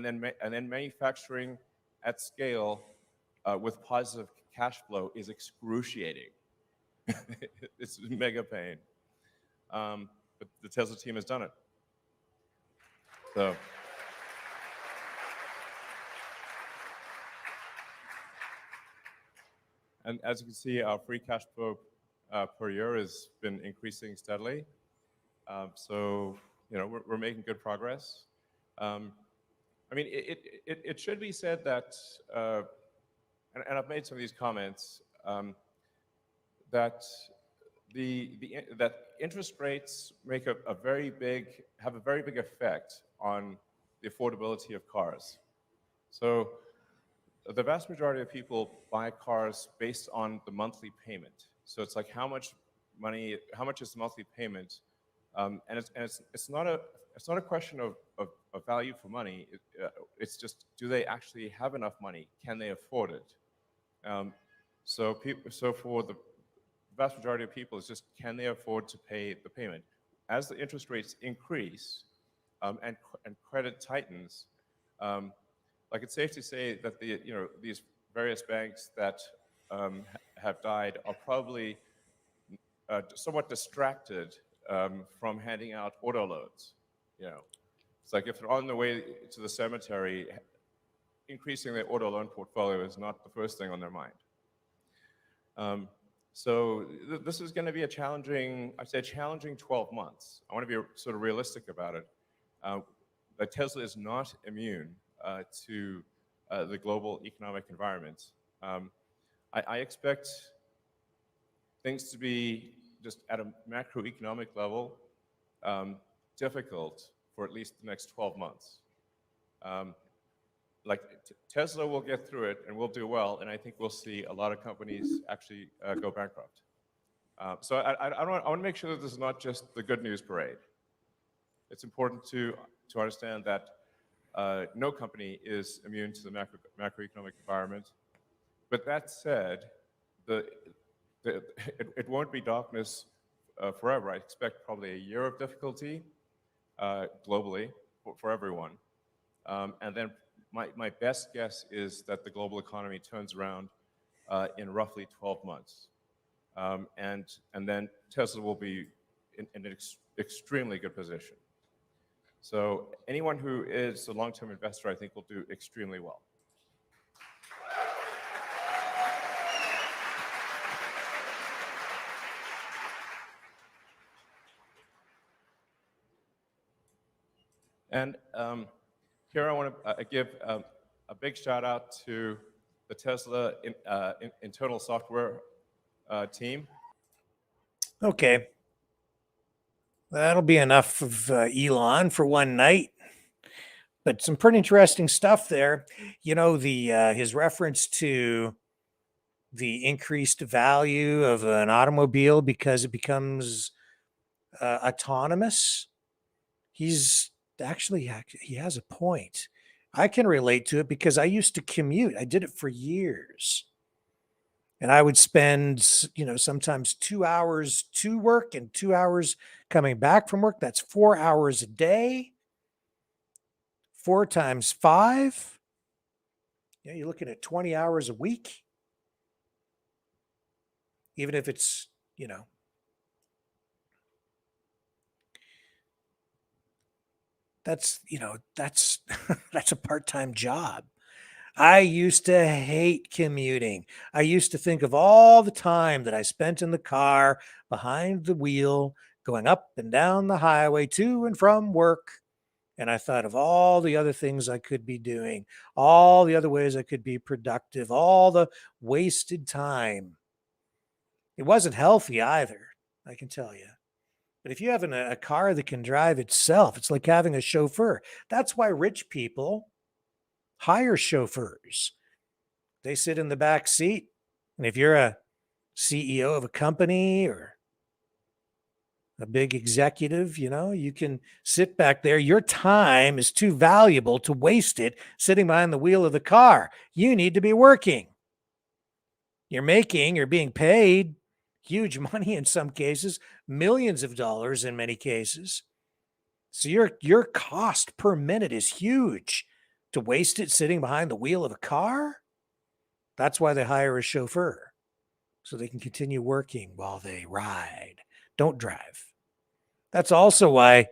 then manufacturing at scale with positive cash flow is excruciating. It's mega pain. But the Tesla team has done it. So. And as you can see, our free cash flow per year has been increasing steadily. So, you know, we're making good progress. I mean, it should be said that, and I've made some of these comments, that that interest rates make have a very big effect on the affordability of cars. So the vast majority of people buy cars based on the monthly payment. So it's like how much is the monthly payment, and it's not a question of value for money. It's just, do they actually have enough money? Can they afford it? So for the vast majority of people, it's just, can they afford to pay the payment? As the interest rates increase and credit tightens, like, it's safe to say that these various banks that have died are probably somewhat distracted from handing out auto loans. You know, it's like if they're on the way to the cemetery, increasing their auto loan portfolio is not the first thing on their mind. So this is going to be a challenging, I'd say, a challenging 12 months. I want to be sort of realistic about it. But Tesla is not immune to the global economic environment. I expect things to be, just at a macroeconomic level, difficult for at least the next 12 months. Like, Tesla will get through it and we'll do well, and I think we'll see a lot of companies actually go bankrupt. So I want to make sure that this is not just the good news parade. It's important to understand that no company is immune to the macroeconomic environment. But that said, it won't be darkness forever. I expect probably a year of difficulty globally for everyone. And then my best guess is that the global economy turns around in roughly 12 months. And then Tesla will be in an extremely good position. So anyone who is a long-term investor, I think, will do extremely well. And here I want to give a big shout out to the Tesla internal software team. Okay. That'll be enough of Elon for one night. But some pretty interesting stuff there. You know, his reference to the increased value of an automobile because it becomes autonomous. He has a point. I can relate to it because I used to commute. I did it for years. And I would spend, sometimes 2 hours to work and 2 hours coming back from work. That's 4 hours a day. 4 times 5. You're looking at 20 hours a week. Even if it's, that's that's a part-time job. I used to hate commuting. I used to think of all the time that I spent in the car behind the wheel, going up and down the highway to and from work. And I thought of all the other things I could be doing, all the other ways I could be productive, all the wasted time. It wasn't healthy either, I can tell you. But if you have a car that can drive itself, it's like having a chauffeur. That's why rich people hire chauffeurs. They sit in the back seat. And if you're a CEO of a company or a big executive, you know, you can sit back there. Your time is too valuable to waste it sitting behind the wheel of the car. You need to be working. You're being paid huge money in some cases, millions of dollars in many cases. So your cost per minute is huge. To waste it sitting behind the wheel of a car? That's why they hire a chauffeur, so they can continue working while they ride. Don't drive. That's also why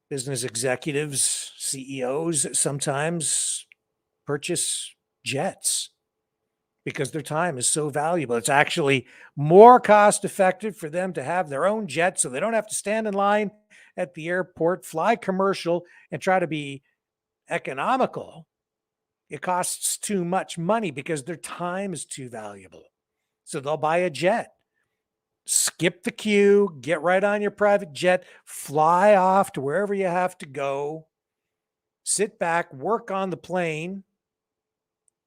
business executives, CEOs sometimes purchase jets, because their time is so valuable. It's actually more cost effective for them to have their own jet, so they don't have to stand in line at the airport, fly commercial, and try to be economical. It costs too much money because their time is too valuable. So they'll buy a jet, skip the queue, get right on your private jet, fly off to wherever you have to go, sit back, work on the plane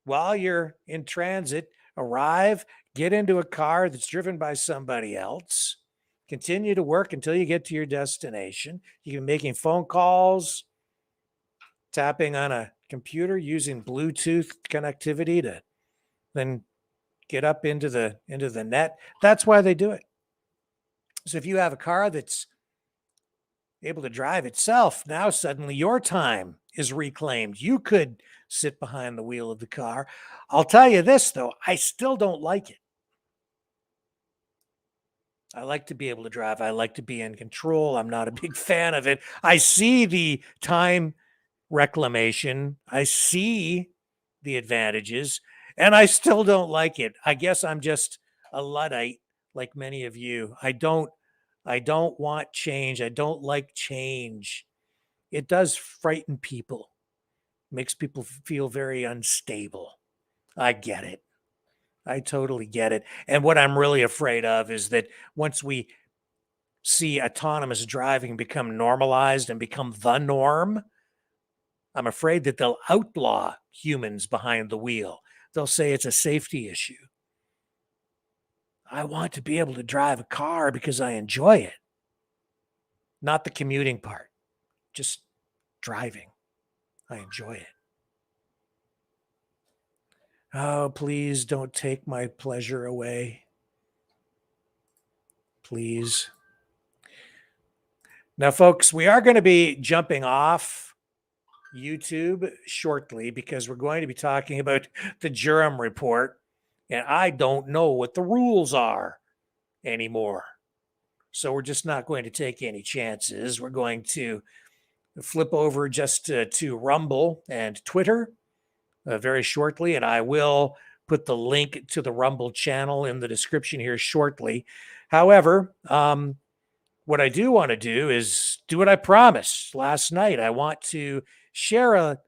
while you're in transit, arrive, get into a car that's driven by somebody else, continue to work until you get to your destination. You can be making phone calls, tapping on a computer, using Bluetooth connectivity to then get up into the net. That's why they do it. So if you have a car that's able to drive itself, now suddenly your time is reclaimed. You could sit behind the wheel of the car. I'll tell you this, though, I still don't like it. I like to be able to drive. I like to be in control. I'm not a big fan of it. I see the time reclamation. I see the advantages, and I still don't like it. I guess I'm just a Luddite like many of you. I don't want change. I don't like change. It does frighten people. Makes people feel very unstable. I get it. I totally get it. And what I'm really afraid of is that once we see autonomous driving become normalized and become the norm, I'm afraid that they'll outlaw humans behind the wheel. They'll say it's a safety issue. I want to be able to drive a car because I enjoy it. Not the commuting part, just driving. I enjoy it. Oh, please don't take my pleasure away. Please. Now, folks, we are going to be jumping off YouTube shortly because we're going to be talking about the Durham report, and I don't know what the rules are anymore. So we're just not going to take any chances. We're going to flip over just to Rumble and Twitter very shortly, and I will put the link to the Rumble channel in the description here shortly. However, what I do want to do is do what I promised last night. I want to share a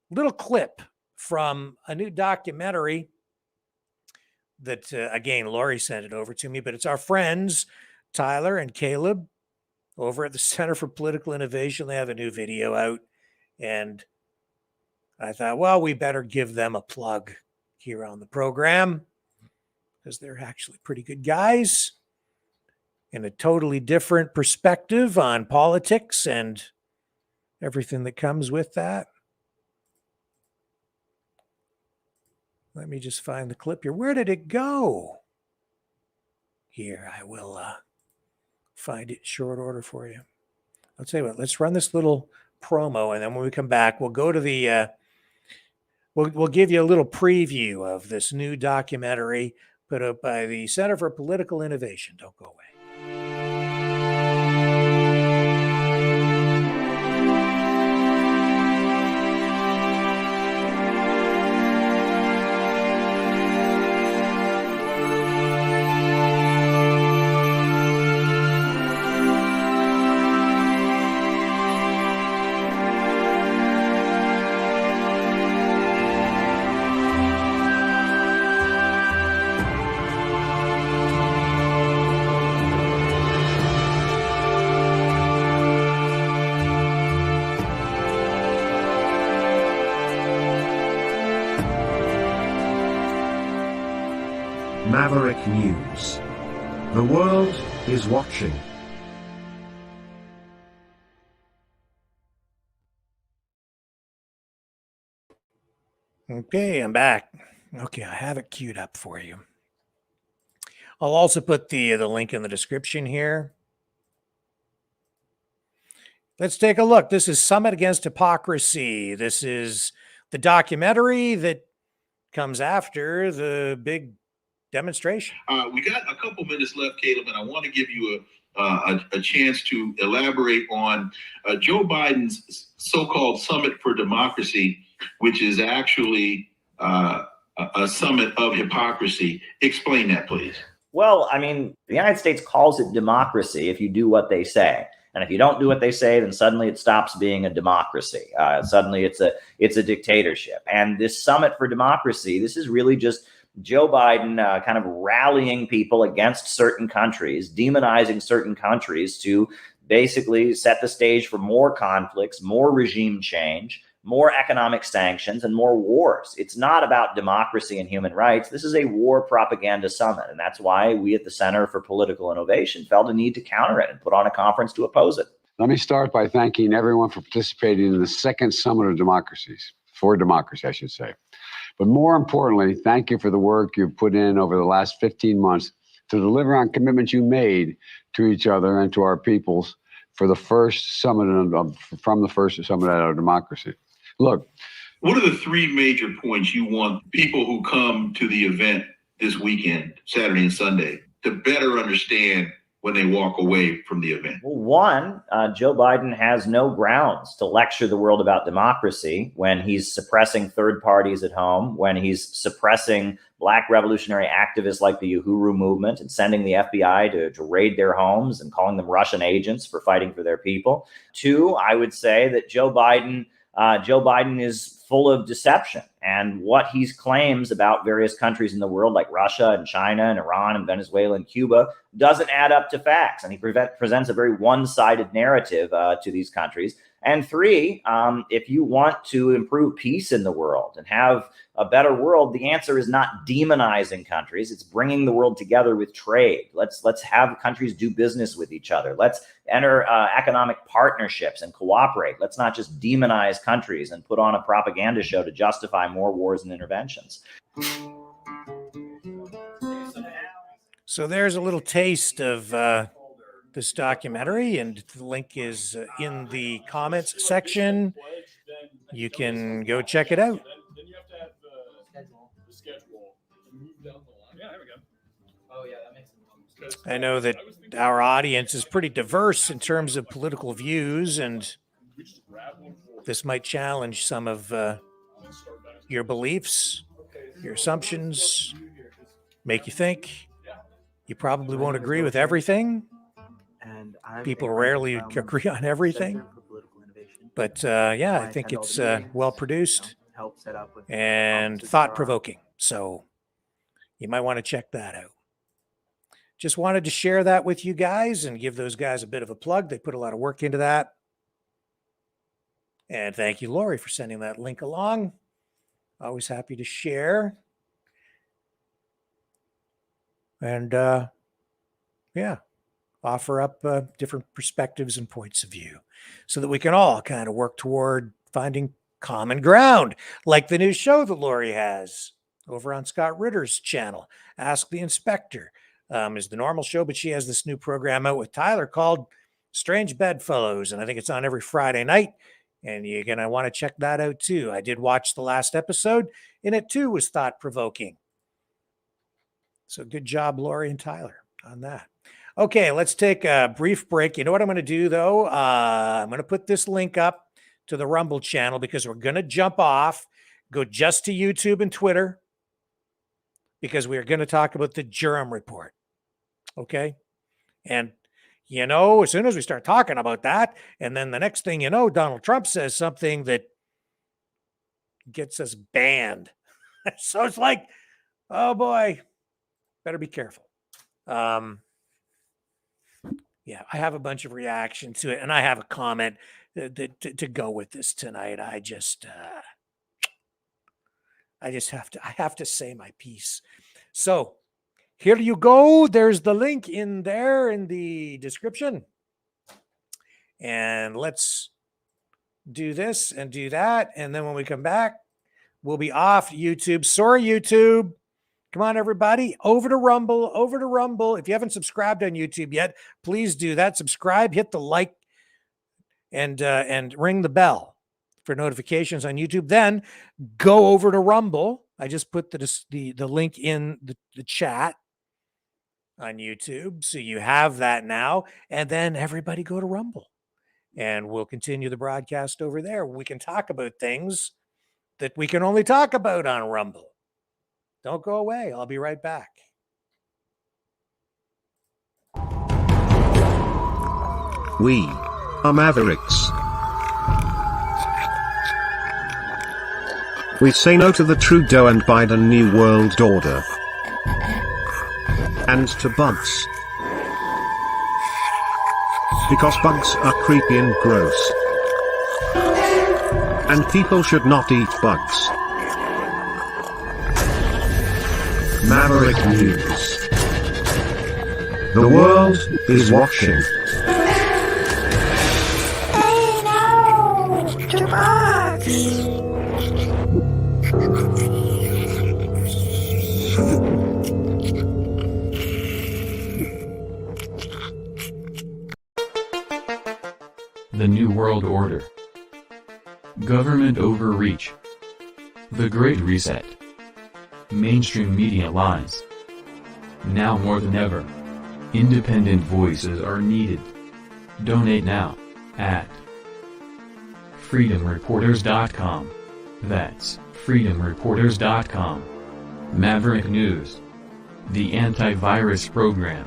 little clip from a new documentary that, again, Lori sent it over to me, but it's our friends, Tyler and Caleb, over at the Center for Political Innovation. They have a new video out, and I thought, well, we better give them a plug here on the program because they're actually pretty good guys in a totally different perspective on politics and everything that comes with that. Let me just find the clip here. Where did it go? Here, I will find it in short order for you. I'll tell you what, let's run this little promo, and then when we come back, we'll go to the we'll give you a little preview of this new documentary put up by the Center for Political Innovation. Don't go away. Maverick News. The world is watching. Okay, I'm back. Okay, I have it queued up for you. I'll also put the link in the description here. Let's take a look. This is Summit Against Hypocrisy. This is the documentary that comes after the big demonstration. We got a couple minutes left, Caleb, and I want to give you a chance to elaborate on Joe Biden's so-called Summit for Democracy, which is actually a summit of hypocrisy. Explain that, please. Well, I mean, the United States calls it democracy if you do what they say. And if you don't do what they say, then suddenly it stops being a democracy. Suddenly it's a dictatorship. And this Summit for Democracy, this is really just Joe Biden kind of rallying people against certain countries, demonizing certain countries to basically set the stage for more conflicts, more regime change, more economic sanctions, and more wars. It's not about democracy and human rights. This is a war propaganda summit. And that's why we at the Center for Political Innovation felt a need to counter it and put on a conference to oppose it. Let me start by thanking everyone for participating in the second Summit of Democracies, for democracy, I should say. But more importantly, thank you for the work you've put in over the last 15 months to deliver on commitments you made to each other and to our peoples for the first summit from the first summit of democracy. Look, What are the three major points you want people who come to the event this weekend, Saturday and Sunday, to better understand when they walk away from the event? Well, one, Joe Biden has no grounds to lecture the world about democracy when he's suppressing third parties at home, when he's suppressing Black revolutionary activists like the Uhuru movement and sending the FBI to raid their homes and calling them Russian agents for fighting for their people. Two, I would say that Joe Biden is full of deception, and what he claims about various countries in the world like Russia and China and Iran and Venezuela and Cuba doesn't add up to facts, and he presents a very one-sided narrative to these countries. And three, if you want to improve peace in the world and have a better world, the answer is not demonizing countries. It's bringing the world together with trade. Let's have countries do business with each other. Let's enter economic partnerships and cooperate. Let's not just demonize countries and put on a propaganda show to justify more wars and interventions. So there's a little taste of this documentary, and the link is in the comments section. You can go check it out. Then you have to have the schedule to move down the line. Yeah, there we go. Oh yeah, that makes sense. I know that our audience is pretty diverse in terms of political views, and this might challenge some of your beliefs, your assumptions, make you think. You probably won't agree with everything. People rarely agree on everything. But yeah, I think it's well produced and thought-provoking. So you might want to check that out. Just wanted to share that with you guys and give those guys a bit of a plug. They put a lot of work into that. And thank you, Lori, for sending that link along. Always happy to share. And yeah, offer up different perspectives and points of view so that we can all kind of work toward finding common ground, like the new show that Lori has over on Scott Ritter's channel, Ask the Inspector. Is the normal show, but she has this new program out with Tyler called Strange Bedfellows, and I think it's on every Friday night, and you're going to want to check that out too. I did watch the last episode, and it too was thought-provoking. So good job, Lori and Tyler, on that. Okay, let's take a brief break. You know what I'm going to do, though? I'm going to put this link up to the Rumble channel because we're going to jump off, go just to YouTube and Twitter, because we are going to talk about the Durham report. Okay? And, you know, as soon as we start talking about that, and then the next thing you know, Donald Trump says something that gets us banned. So it's like, oh boy, better be careful. Yeah, I have a bunch of reactions to it, and I have a comment to go with this tonight. I have to say my piece. So here you go. There's the link in there in the description. And let's do this and do that. And then when we come back, we'll be off YouTube. Sorry, YouTube. Come on, everybody. Over to Rumble. Over to Rumble. If you haven't subscribed on YouTube yet, please do that. Subscribe, hit the like, and ring the bell for notifications on YouTube. Then go over to Rumble. I just put the link in the chat on YouTube. So you have that now. And then everybody go to Rumble. And we'll continue the broadcast over there. We can talk about things that we can only talk about on Rumble. Don't go away. I'll be right back. We are Mavericks. We say no to the Trudeau and Biden New World Order. And to bugs. Because bugs are creepy and gross. And people should not eat bugs. Maverick News. The world is watching. Hey, no! To bugs! The New World Order. Government overreach. The Great Reset. Mainstream media lies. Now more than ever, independent voices are needed. Donate now at freedomreporters.com. That's freedomreporters.com. Maverick News. The antivirus program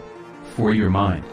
for your mind.